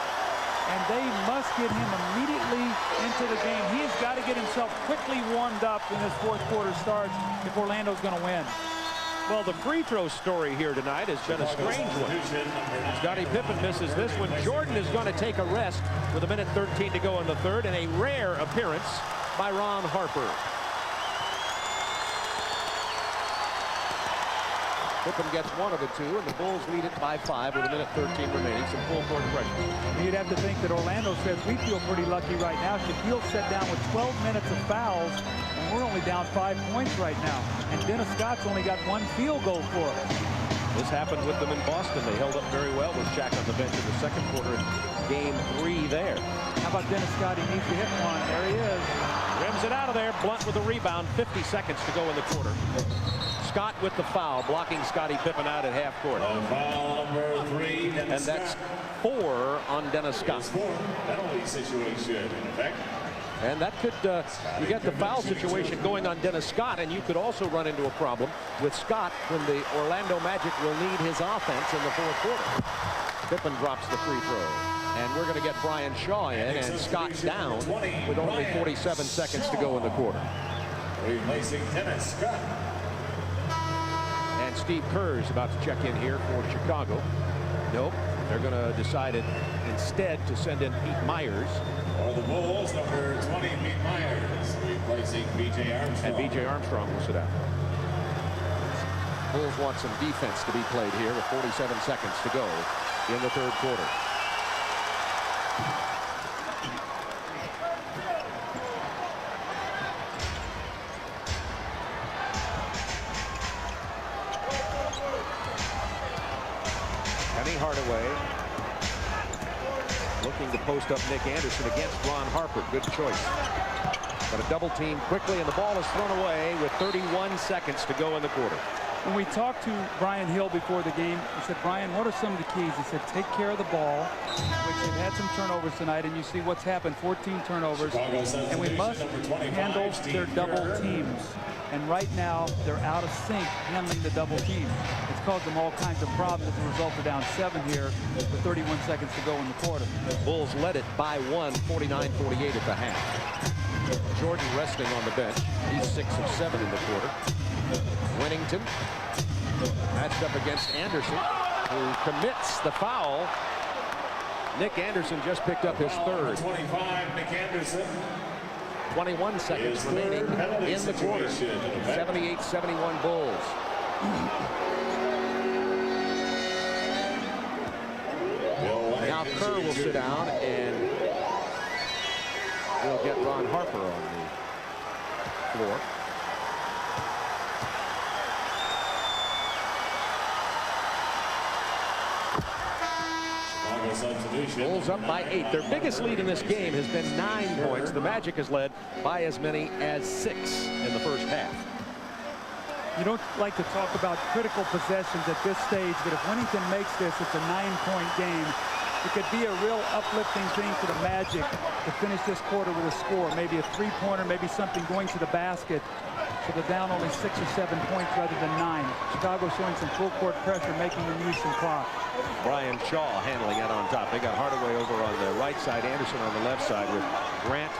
and they must get him immediately into the game. He has got to get himself quickly warmed up when this fourth quarter starts if Orlando's going to win. Well, the free throw story here tonight has been a strange one. Scottie Pippen misses this one. Jordan is going to take a rest with 1:13 to go in the third, and a rare appearance by Ron Harper. Pippen gets one of the two, and the Bulls lead it by 5 with 1:13 remaining. Some full court pressure. You'd have to think that Orlando says we feel pretty lucky right now. Shaquille set down with 12 minutes of fouls, and we're only down 5 points right now. And Dennis Scott's only got 1 field goal for us. This happened with them in Boston. They held up very well with Shaq on the bench in the second quarter in game 3 there. How about Dennis Scott? He needs to hit one. There he is. Rims it out of there. Blunt with the rebound. 50 seconds to go in the quarter. Scott with the foul, blocking Scottie Pippen out at half court. Foul number 3. And that's 4 on Dennis Scott. Penalty situation in effect. And that could, you get the foul situation going on Dennis Scott, and you could also run into a problem with Scott when the Orlando Magic will need his offense in the fourth quarter. Pippen drops the free throw. And we're going to get Brian Shaw in, and Scott down with only 47 seconds to go in the quarter. Replacing Dennis Scott. And Steve Kerr is about to check in here for Chicago. Nope, they're going to decide instead to send in Pete Myers. For the Bulls, number 20, Pete Myers, replacing B.J. Armstrong. And B.J. Armstrong will sit out. Bulls want some defense to be played here with 47 seconds to go in the third quarter. Hardaway looking to post up Nick Anderson against Ron Harper. Good choice. But a double team quickly, and the ball is thrown away with 31 seconds to go in the quarter. When we talked to Brian Hill before the game, he said, Brian, what are some of the keys? He said, take care of the ball, which they've had some turnovers tonight, and you see what's happened, 14 turnovers, and we must handle their double teams. And right now, they're out of sync handling the double team. It's caused them all kinds of problems as a result of down 7 here with 31 seconds to go in the quarter. The Bulls led it by 1, 49-48 at the half. Jordan resting on the bench. He's 6 of 7 in the quarter. Winnington matched up against Anderson, who commits the foul. Nick Anderson just picked up his third. 25, Nick Anderson. 21 seconds remaining in the quarter. 78-71 Bulls. Now Kerr will sit down, and we'll get Ron Harper on the floor. Bulls up by 8. Their biggest lead in this game has been 9 points. The Magic has led by as many as 6 in the first half. You don't like to talk about critical possessions at this stage, but if Winnington makes this, it's a 9-point game. It could be a real uplifting thing for the Magic to finish this quarter with a score, maybe a 3-pointer, maybe something going to the basket. So they're down only 6 or 7 points rather than 9. Chicago showing some full court pressure, making them use some clock. Brian Shaw handling it on top. They got Hardaway over on the right side, Anderson on the left side, with Grant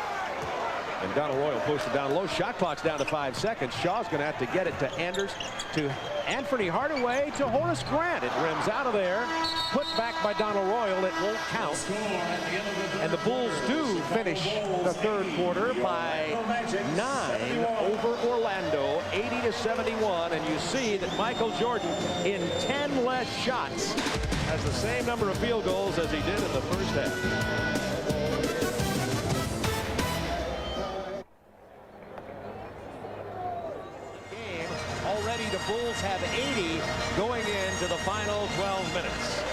And Donald Royal posted down low. Shot clock's down to 5 seconds. Shaw's going to have to get it to to Anthony Hardaway, to Horace Grant. It rims out of there. Put back by Donald Royal. It won't count. And the Bulls do finish the third quarter by 9 over Orlando, 80-71. And you see that Michael Jordan, in 10 less shots, has the same number of field goals as he did in the first half. Already the Bulls have 80 going into the final 12 minutes.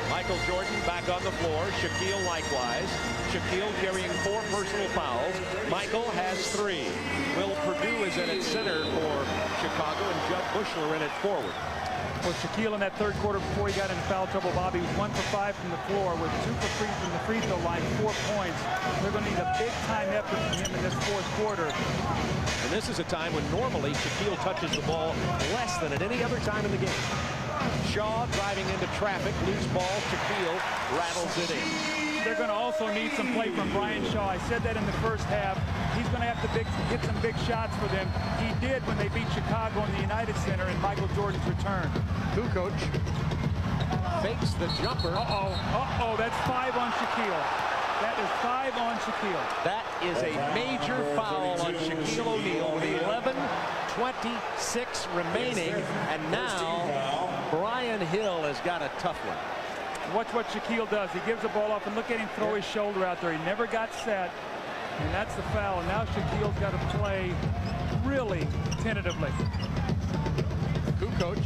Michael Jordan back on the floor. Shaquille likewise. Shaquille carrying 4 personal fouls. Michael has 3. Will Perdue is in at center for Chicago, and Judd Bushler in at forward. Well, Shaquille in that third quarter before he got into foul trouble, Bobby, was 1 for 5 from the floor with 2 for 3 from the free throw line, 4 points. They're going to need a big-time effort from him in this fourth quarter. And this is a time when normally Shaquille touches the ball less than at any other time in the game. Shaw driving into traffic, loose ball, Shaquille rattles it in. They're going to also need some play from Brian Shaw. I said that in the first half. He's going to have to hit some big shots for them. He did when they beat Chicago in the United Center in Michael Jordan's return. Kukoc fakes the jumper. That's 5 on Shaquille. That is 5 on Shaquille. That is a major foul on Shaquille O'Neal with 11:26 remaining. And now Brian Hill has got a tough one. Watch what Shaquille does. He gives the ball up, and look at him throw his shoulder out there. He never got set, and that's the foul. And now Shaquille's got to play really tentatively. Kukoc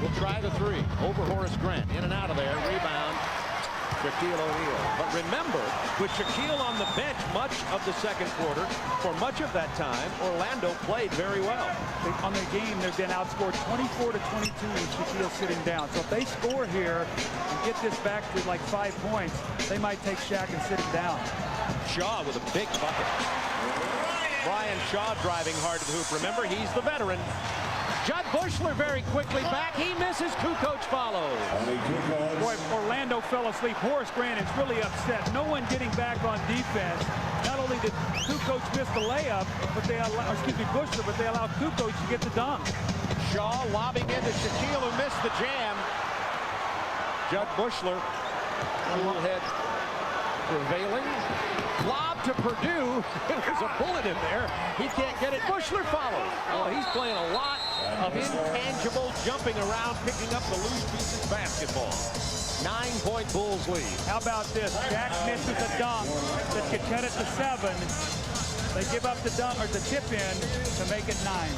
will try the 3 over Horace Grant. In and out of there. Rebound. Shaquille O'Neal. But remember, with Shaquille on the bench much of the second quarter, for much of that time, Orlando played very well. On the game, they've been outscored 24-22 with Shaquille sitting down. So if they score here and get this back to like 5 points, they might take Shaq and sit him down. Shaw with a big bucket. Brian Shaw driving hard to the hoop. Remember, he's the veteran. Judd Bushler very quickly back. He misses. Kukoc follows. Boy, Orlando fell asleep. Horace Grant is really upset. No one getting back on defense. Not only did Kukoc miss the layup, but Bushler, but they allowed Kukoc to get the dunk. Shaw lobbing into Shaquille, who missed the jam. Judd Bushler, cool head prevailing. Lob to Perdue. There's a bullet in there. He can't get it. Bushler follows. Oh, he's playing a lot of intangible jumping around, picking up the loose pieces basketball. 9-point Bulls lead. How about this? Jack misses a dunk that could cut it to 7. They give up the dunk or the tip in to make it 9.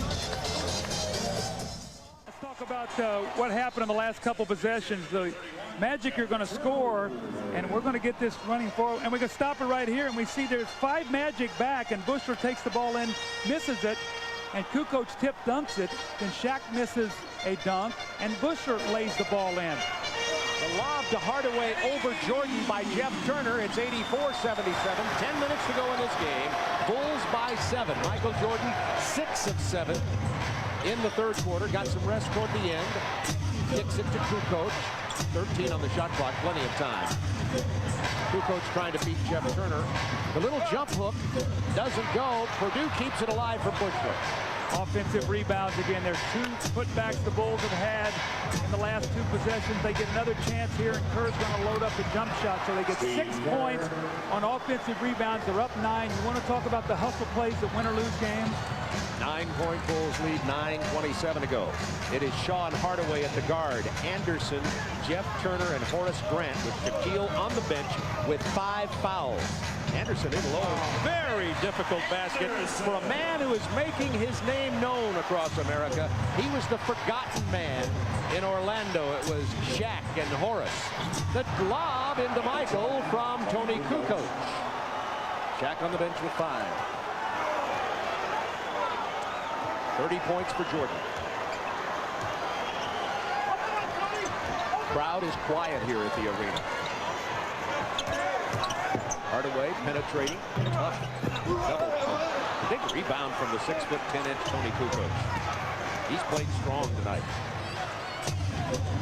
Let's talk about what happened in the last couple possessions. The Magic are going to score, and we're going to get this running forward, and we're going to stop it right here, and we see there's 5 Magic back, and Bushler takes the ball in, misses it, and Kukoc tip dunks it. Then Shaq misses a dunk, and Bushler lays the ball in. The lob to Hardaway over Jordan by Jeff Turner. It's 84-77. 10 minutes to go in this game. Bulls by 7. Michael Jordan 6 of 7 in the third quarter. Got some rest toward the end. Kicks it to Kukoc. 13 on the shot clock, plenty of time. Kukoc trying to beat Jeff Turner. The little jump hook doesn't go. Perdue keeps it alive for Bushler. Offensive rebounds again. There's 2 putbacks the Bulls have had in the last 2 possessions. They get another chance here, and Kerr's going to load up the jump shot. So they get 6 points on offensive rebounds. They're up 9. You want to talk about the hustle plays that win or lose games? 9-point Bulls lead, 9:27 to go. It is Shaw and Hardaway at the guard. Anderson, Jeff Turner, and Horace Grant with Shaquille on the bench with 5 fouls. Anderson in low. Very difficult basket for a man who is making his name known across America. He was the forgotten man in Orlando. It was Shaq and Horace. The lob into Michael from Tony Kukoc. Shaq on the bench with 5. 30 points for Jordan. Crowd is quiet here at the arena. Hardaway penetrating, tough double pump. Big rebound from the 6'10" Tony Kukoc. He's played strong tonight.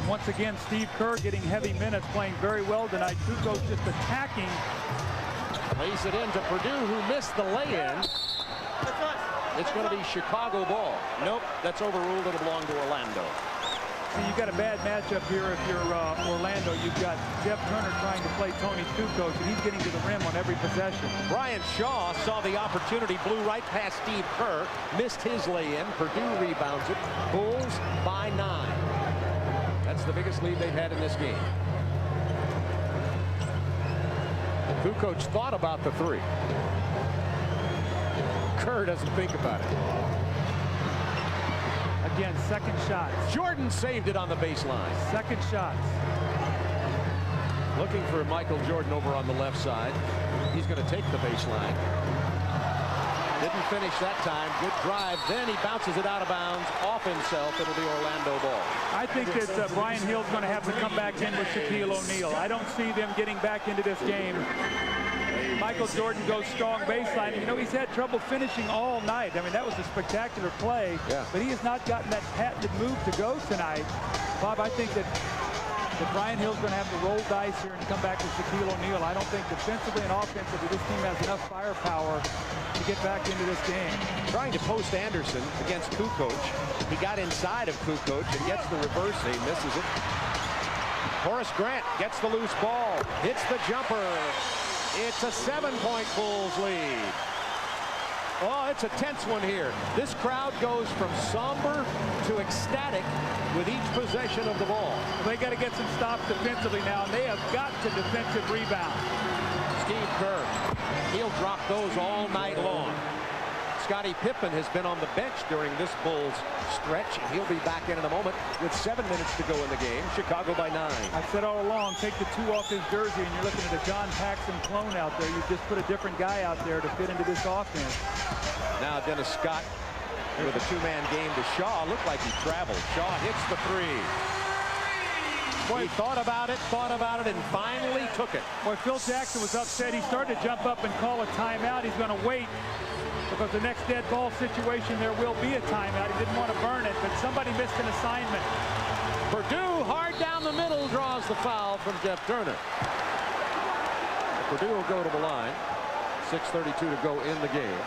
Once again, Steve Kerr getting heavy minutes, playing very well tonight. Kukoc just attacking Lays it into Purdue, who missed the lay-in. It's going to be Chicago ball. Nope, that's overruled. It'll belong to Orlando. See, you've got a bad matchup here if you're Orlando. You've got Jeff Turner trying to play Tony Kukoc, and he's getting to the rim on every possession. Brian Shaw saw the opportunity, blew right past Steve Kerr, missed his lay-in. Purdue rebounds it. Bulls by 9. That's the biggest lead they've had in this game. Kukoc thought about the 3. Kerr doesn't think about it. Again, second shots. Jordan saved it on the baseline. Second shots. Looking for Michael Jordan over on the left side. He's going to take the baseline. Didn't finish that time. Good drive. Then he bounces it out of bounds off himself. It'll be Orlando ball. I think that Brian Hill's going to have to come back in with Shaquille O'Neal. I don't see them getting back into this game. Michael Jordan goes strong baseline. You know, he's had trouble finishing all night. I mean, that was a spectacular play. Yeah. But he has not gotten that patented move to go tonight. Bob, I think that Brian Hill's going to have to roll dice here and come back with Shaquille O'Neal. I don't think defensively and offensively this team has enough firepower to get back into this game. Trying to post Anderson against Kukoc. He got inside of Kukoc and gets the reverse. He misses it. Horace Grant gets the loose ball. Hits the jumper. It's a 7-point Bulls lead. Oh, it's a tense one here. This crowd goes from somber to ecstatic with each possession of the ball. They got to get some stops defensively now, and they have got to defensive rebound. Steve Kerr, he'll drop those all night long. Scottie Pippen has been on the bench during this Bulls stretch. He'll be back in a moment with 7 minutes to go in the game. Chicago by 9. I said all along, take the 2 off his jersey, and you're looking at a John Paxson clone out there. You just put a different guy out there to fit into this offense. Now Dennis Scott with a 2-man game to Shaw. Looked like he traveled. Shaw hits the 3. Boy, he thought about it, and finally took it. Boy, Phil Jackson was upset. He started to jump up and call a timeout. He's going to wait, because the next dead ball situation, there will be a timeout. He didn't want to burn it, but somebody missed an assignment. Purdue hard down the middle draws the foul from Jeff Turner. Purdue will go to the line. 6:32 to go in the game.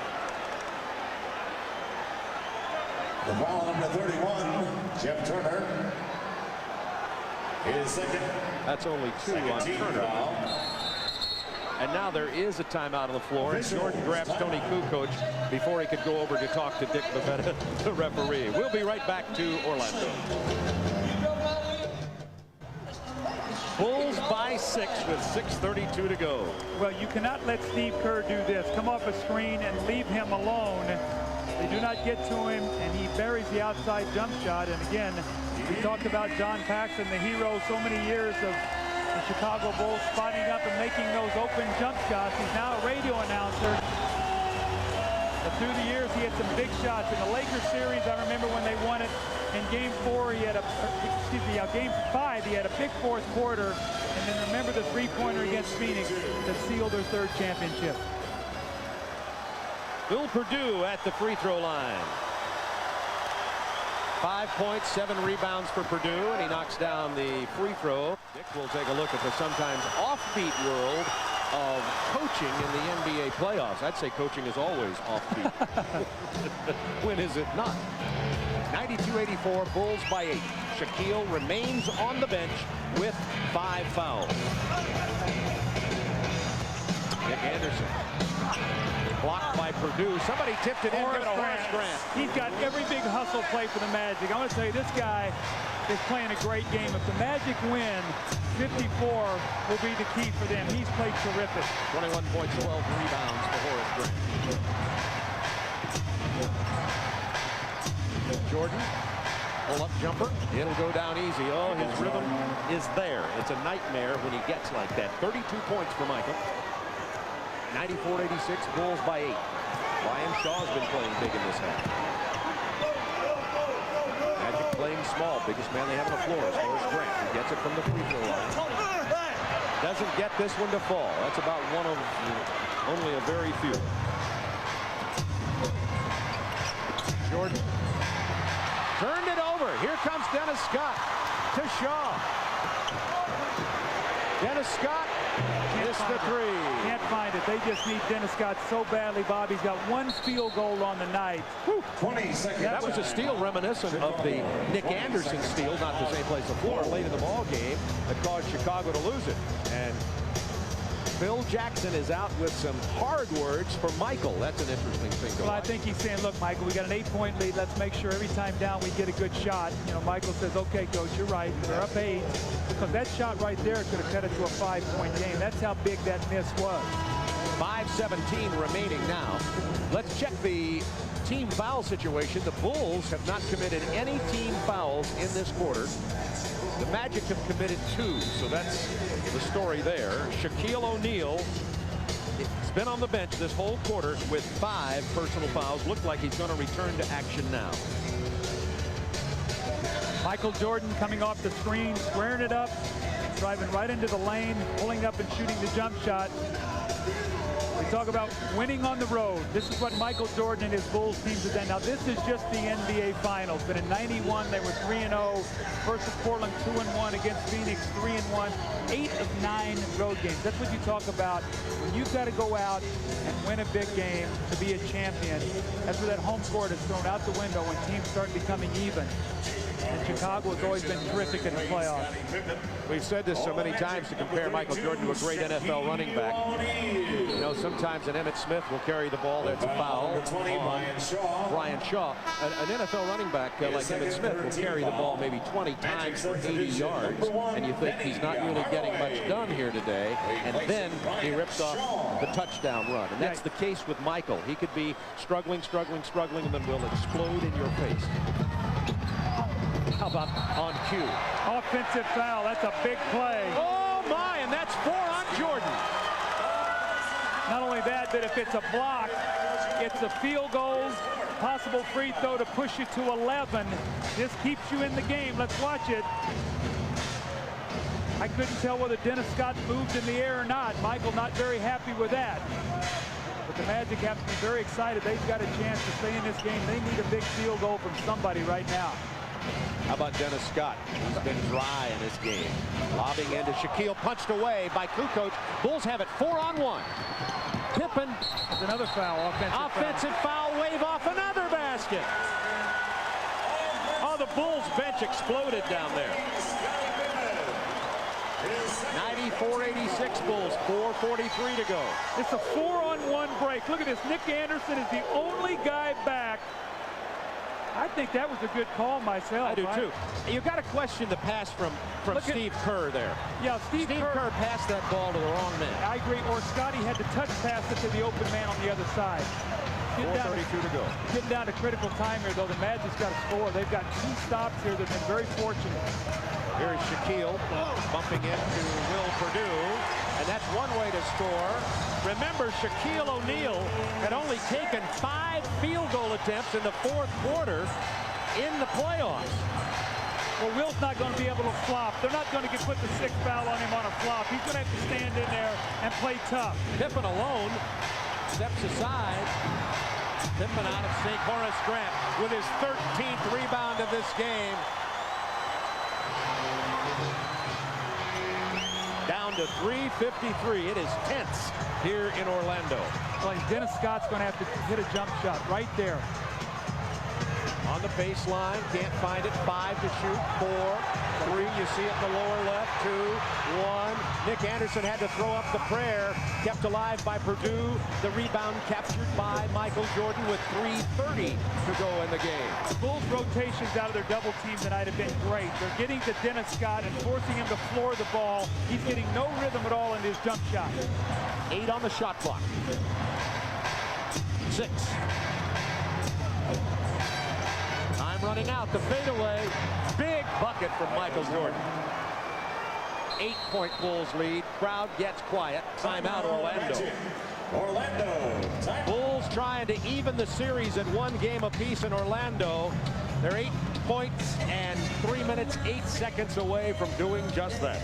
The foul number 31, Jeff Turner. His second. That's only 2 on Turner. Foul. And now there is a timeout on the floor, and Jordan grabs Tony Kukoc before he could go over to talk to Dick Bavetta, the referee. We'll be right back to Orlando. Bulls by 6 with 6:32 to go. Well, you cannot let Steve Kerr do this. Come off a screen and leave him alone. They do not get to him, and he buries the outside jump shot. And again, we talked about John Paxson, the hero so many years of the Chicago Bulls, spotting up and making those open jump shots. He's now a radio announcer. But through the years, he had some big shots. In the Lakers series, I remember when they won it. In Game 4, he had Game 5, he had a big fourth quarter. And then remember the three-pointer against Phoenix that sealed their 3rd championship. Bill Purdue at the free throw line. 5 points, 7 rebounds for Purdue, and he knocks down the free throw. Dick will take a look at the sometimes offbeat world of coaching in the NBA playoffs. I'd say coaching is always offbeat. When is it not? 92-84, Bulls by 8. Shaquille remains on the bench with 5 fouls. Nick Anderson. Blocked by Purdue. Somebody tipped it in. Horace Grant. He's got every big hustle play for the Magic. I want to tell you, this guy is playing a great game. If the Magic win, 54 will be the key for them. He's played terrific. 21 points, 12 rebounds for Horace Grant. Jordan, pull-up jumper. It'll go down easy. Oh, his rhythm is there. It's a nightmare when he gets like that. 32 points for Michael. 94-86, Bulls by 8. Brian Shaw's been playing big in this half. Magic playing small. Biggest man they have on the floor is Horace Grant. He gets it from the free throw line. Doesn't get this one to fall. That's about one of only a very few. Jordan turned it over. Here comes Dennis Scott to Shaw. Dennis Scott Missed the three. Can't find it. They just need Dennis Scott so badly, Bob. He's got one field goal on the night. Whew. 20 seconds. That was a steal reminiscent of the Nick Anderson steal, not the same place before, late in the ball game that caused Chicago to lose it. And Phil Jackson is out with some hard words for Michael. That's an interesting thing to Well, I watch. think he's saying, look, Michael, we got an 8-point lead. Let's make sure every time down we get a good shot. You know, Michael says, okay, coach, you're right. They're up 8. Because that shot right there could have cut it to a 5-point game. That's how big that miss was. 5:17 remaining now. Let's check the team foul situation. The Bulls have not committed any team fouls in this quarter. The Magic have committed 2, so that's the story there. Shaquille O'Neal has been on the bench this whole quarter with 5 personal fouls. Looks like he's going to return to action now. Michael Jordan coming off the screen, squaring it up, driving right into the lane, pulling up and shooting the jump shot. We talk about winning on the road. This is what Michael Jordan and his Bulls teams have done. Now, this is just the NBA Finals, but in '91, they were 3-0 versus Portland, 2-1 against Phoenix, 3-1, 8 of 9 road games. That's what you talk about when you've got to go out and win a big game to be a champion. That's where that home court is thrown out the window when teams start becoming even. And Chicago has always been terrific in the playoffs. We've said this so many times to compare Michael Jordan to a great NFL running back. You know, sometimes an Emmitt Smith will carry the ball. That's a foul. Brian Shaw. An NFL running back like Emmitt Smith will carry the ball maybe 20 times for 80 yards. And you think he's not really getting much done here today. And then he rips off the touchdown run. And that's the case with Michael. He could be struggling, and then will explode in your face. How about on cue? Offensive foul. That's a big play. Oh, my, and that's 4 on Jordan. Not only that, but if it's a block, it's a field goal, possible free throw to push you to 11. This keeps you in the game. Let's watch it. I couldn't tell whether Dennis Scott moved in the air or not. Michael not very happy with that. But the Magic have to be very excited. They've got a chance to stay in this game. They need a big field goal from somebody right now. How about Dennis Scott? He's been dry in this game. Lobbing into Shaquille, punched away by Kukoc. Bulls have it 4 on 1. Pippen. There's another foul. Offensive foul, wave off another basket. Oh, the Bulls bench exploded down there. 94-86 Bulls, 4:43 to go. It's a 4-on-1 break. Look at this. Nick Anderson is the only guy back. I think that was a good call myself. I do too. You got to question the pass from Steve Kerr there. Yeah, Steve Kerr passed that ball to the wrong man. I agree. Or Scotty had to touch pass it to the open man on the other side. 4:32 to go. Getting down to critical time here, though. The Magic's got to score. They've got 2 stops here. They've been very fortunate. Here's Shaquille bumping into Will Perdue, and that's one way to score. Remember, Shaquille O'Neal had only taken 5 field goal attempts in the 4th quarter in the playoffs. Well, Will's not going to be able to flop. They're not going to put the 6th foul on him on a flop. He's going to have to stand in there and play tough. Pippen alone steps aside. Pippen out of St. Horace Grant with his 13th rebound of this game. Down to 3:53. It is tense here in Orlando. Well, Dennis Scott's going to have to hit a jump shot right there. On the baseline, can't find it. 5 to shoot, 4, 3. You see it in the lower left. 2, 1. Nick Anderson had to throw up the prayer. Kept alive by Perdue. The rebound captured by Michael Jordan with 3:30 to go in the game. Bulls' rotations out of their double team tonight have been great. They're getting to Dennis Scott and forcing him to floor the ball. He's getting no rhythm at all in his jump shot. 8 on the shot clock. 6. Time running out. The fadeaway. Big bucket from Michael Jordan. 8-point Bulls lead. Crowd gets quiet. Timeout Orlando. Bulls trying to even the series at 1 game apiece in Orlando. They're 8 points and 3 minutes, 8 seconds away from doing just that.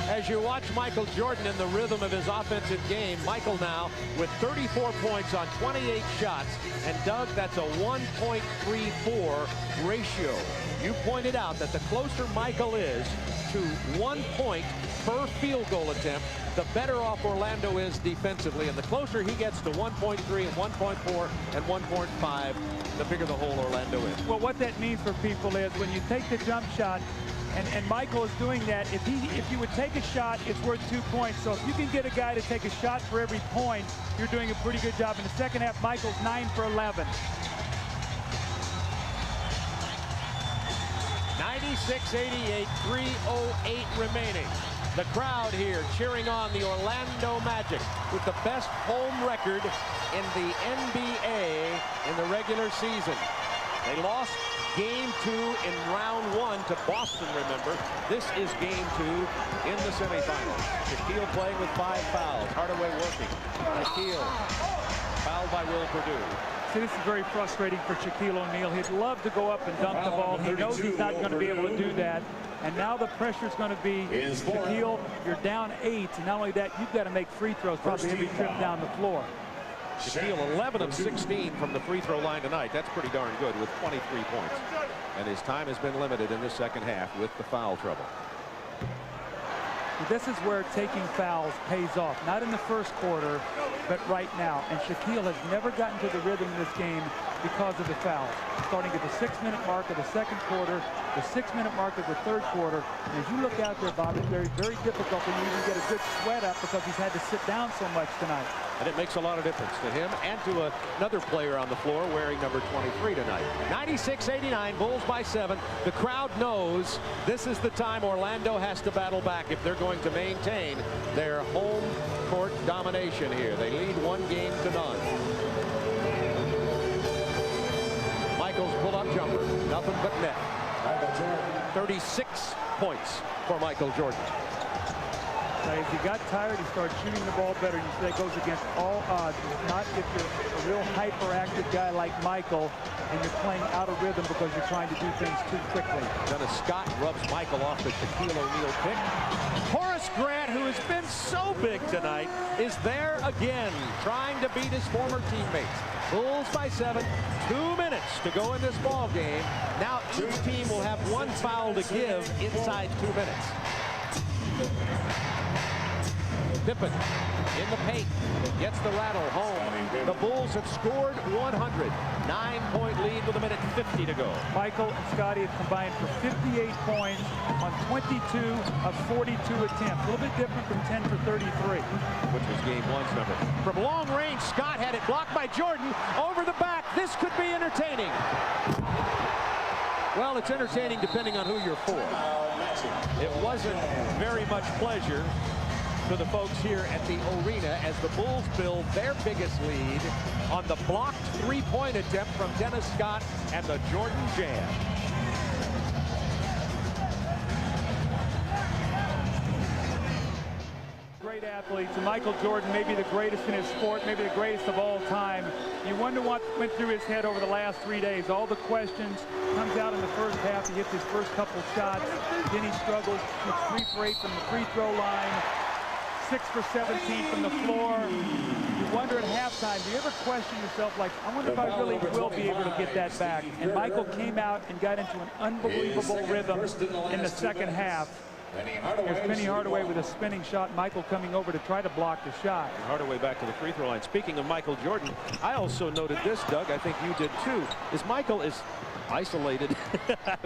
As as you watch Michael Jordan in the rhythm of his offensive game, Michael now with 34 points on 28 shots. And Doug, that's a 1.34 ratio. You pointed out that the closer Michael is to 1 point per field goal attempt, the better off Orlando is defensively. And the closer he gets to 1.3 and 1.4 and 1.5, the bigger the hole Orlando is. Well, what that means for people is when you take the jump shot, and Michael is doing that, if you would take a shot, it's worth 2 points. So if you can get a guy to take a shot for every point, you're doing a pretty good job. In the second half, Michael's 9 for 11. 96-88, 3:08 remaining. The crowd here cheering on the Orlando Magic with the best home record in the NBA in the regular season. They lost Game 2 in round 1 to Boston, remember. This is Game 2 in the semifinals. Shaquille playing with 5 fouls. Hardaway working. Shaquille fouled by Will Perdue. See, this is very frustrating for Shaquille O'Neal. He'd love to go up and dunk the ball. He knows he's not going to be able to do that. And now the pressure's going to be, Shaquille, you're down 8. And not only that, you've got to make free throws probably every trip down the floor. Shaquille 11 of 16 from the free throw line tonight. That's pretty darn good with 23 points. And his time has been limited in the second half with the foul trouble. This is where taking fouls pays off. Not in the first quarter, but right now. And Shaquille has never gotten to the rhythm in this game because of the fouls. Starting at the 6-minute mark of the second quarter, the 6-minute mark of the third quarter. And as you look out there, Bob, it's very, very difficult for you to get a good sweat up because he's had to sit down so much tonight. And it makes a lot of difference to him and to another player on the floor wearing number 23 tonight. 96-89, Bulls by 7. The crowd knows this is the time Orlando has to battle back if they're going to maintain their home court domination here. They lead 1 game to none. Michael's pull-up jumper, nothing but net. 36 points for Michael Jordan. As he got tired, he started shooting the ball better. You say it goes against all odds. Not if you're a real hyperactive guy like Michael and you're playing out of rhythm because you're trying to do things too quickly. Dennis Scott rubs Michael off the Shaquille O'Neal pick. Horace Grant, who has been so big tonight, is there again, trying to beat his former teammates. Bulls by 7, 2 minutes to go in this ball game. Now each team will have 1 foul to give inside 2 minutes. Pippen in the paint, gets the rattle home. The Bulls have scored 100. 9-point lead with 1:50 to go. Michael and Scotty have combined for 58 points on 22 of 42 attempts. A little bit different from 10 for 33. Which was game 1's number. From long range, Scott had it blocked by Jordan. Over the back, this could be entertaining. Well, it's entertaining depending on who you're for. It wasn't very much pleasure to the folks here at the arena as the Bulls build their biggest lead on the blocked 3-point attempt from Dennis Scott and the Jordan Jam. Great athletes, and Michael Jordan may be the greatest in his sport, maybe the greatest of all time. You wonder what went through his head over the last 3 days. All the questions, comes out in the first half, he hits his first couple shots, then he struggles, shoots 3 for 8 from the free throw line, 6 for 17 from the floor. You wonder at halftime, do you ever question yourself, like, I wonder if I really will be able to get that back? And Michael came out and got into an unbelievable rhythm in the second half. There's Penny Hardaway with a spinning shot. Michael coming over to try to block the shot. Hardaway back to the free throw line. Speaking of Michael Jordan, I also noted this, Doug, I think you did too, is Michael is isolated.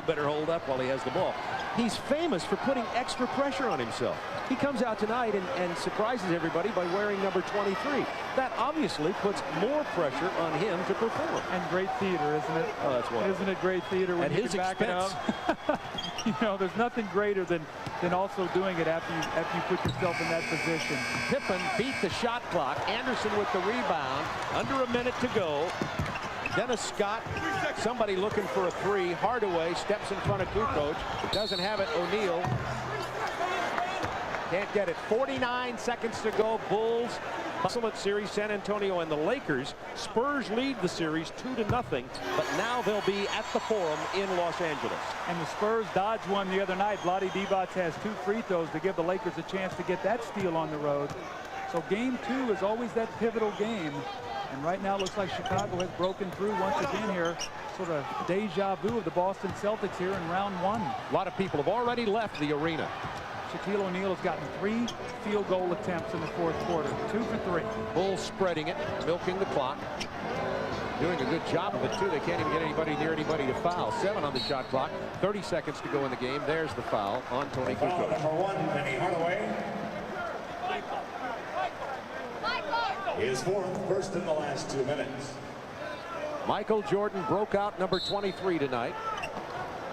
Better hold up while he has the ball. He's famous for putting extra pressure on himself. He comes out tonight and surprises everybody by wearing number 23. That obviously puts more pressure on him to perform. And great theater, isn't it? Oh, that's wonderful. Isn't it great theater when you can back it up? You know, there's nothing greater than also doing it after you put yourself in that position. Pippen beat the shot clock. Anderson with the rebound. Under a minute to go. Dennis Scott, somebody looking for a 3. Hardaway steps in front of Kukoc. Doesn't have it. O'Neal can't get it. 49 seconds to go. Bulls Excellent series, San Antonio and the Lakers. Spurs lead the series 2-0, but now they'll be at the Forum in Los Angeles. And the Spurs dodged one the other night. Vlade Divac has 2 free throws to give the Lakers a chance to get that steal on the road. So game 2 is always that pivotal game. And right now it looks like Chicago has broken through once again here. Sort of deja vu of the Boston Celtics here in round 1. A lot of people have already left the arena. Shaquille O'Neal has gotten 3 field goal attempts in the 4th quarter. 2 for 3. Bulls spreading it, milking the clock. Doing a good job of it, too. They can't even get anybody near anybody to foul. 7 on the shot clock. 30 seconds to go in the game. There's the foul on Tony Kukoc. Number 1, Penny Hardaway. His 4th, first in the last 2 minutes. Michael Jordan broke out number 23 tonight.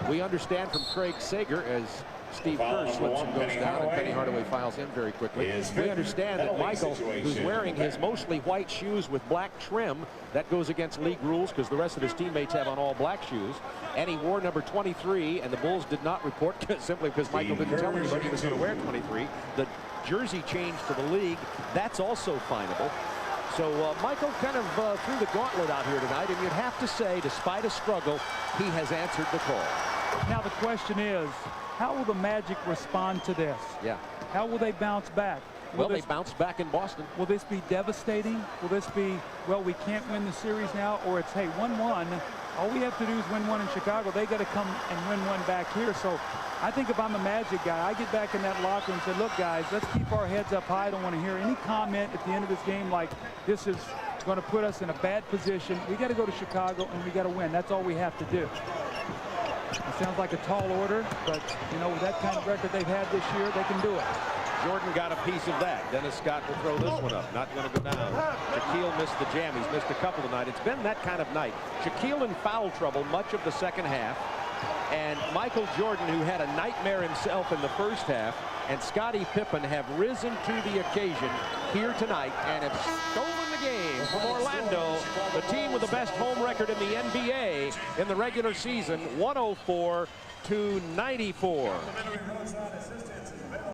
We understand from Craig Sager as Steve Kerr slips and goes down and Penny Hardaway files in very quickly. We understand that Michael, who's wearing his mostly white shoes with black trim, that goes against league rules because the rest of his teammates have on all black shoes, and he wore number 23, and the Bulls did not report simply because Michael didn't tell anybody he was going to wear 23. The jersey change to the league, that's also finable. So Michael kind of threw the gauntlet out here tonight, and you'd have to say, despite a struggle, he has answered the call. Now the question is, how will the Magic respond to this? Yeah. How will they bounce back? Well, they bounced back in Boston. Will this be devastating? Will this be, well, we can't win the series now? Or it's, hey, 1-1. All we have to do is win 1 in Chicago. They got to come and win 1 back here. So I think if I'm a Magic guy, I get back in that locker room and say, look, guys, let's keep our heads up high. I don't want to hear any comment at the end of this game like this is going to put us in a bad position. We got to go to Chicago and we got to win. That's all we have to do. It sounds like a tall order, but, you know, with that kind of record they've had this year, they can do it. Jordan got a piece of that. Dennis Scott will throw this one up. Not going to go down. Shaquille missed the jam. He's missed a couple tonight. It's been that kind of night. Shaquille in foul trouble much of the second half. And Michael Jordan, who had a nightmare himself in the first half, and Scottie Pippen have risen to the occasion here tonight and have stolen the game from Orlando, the team with the best home record in the NBA in the regular season, 104-94.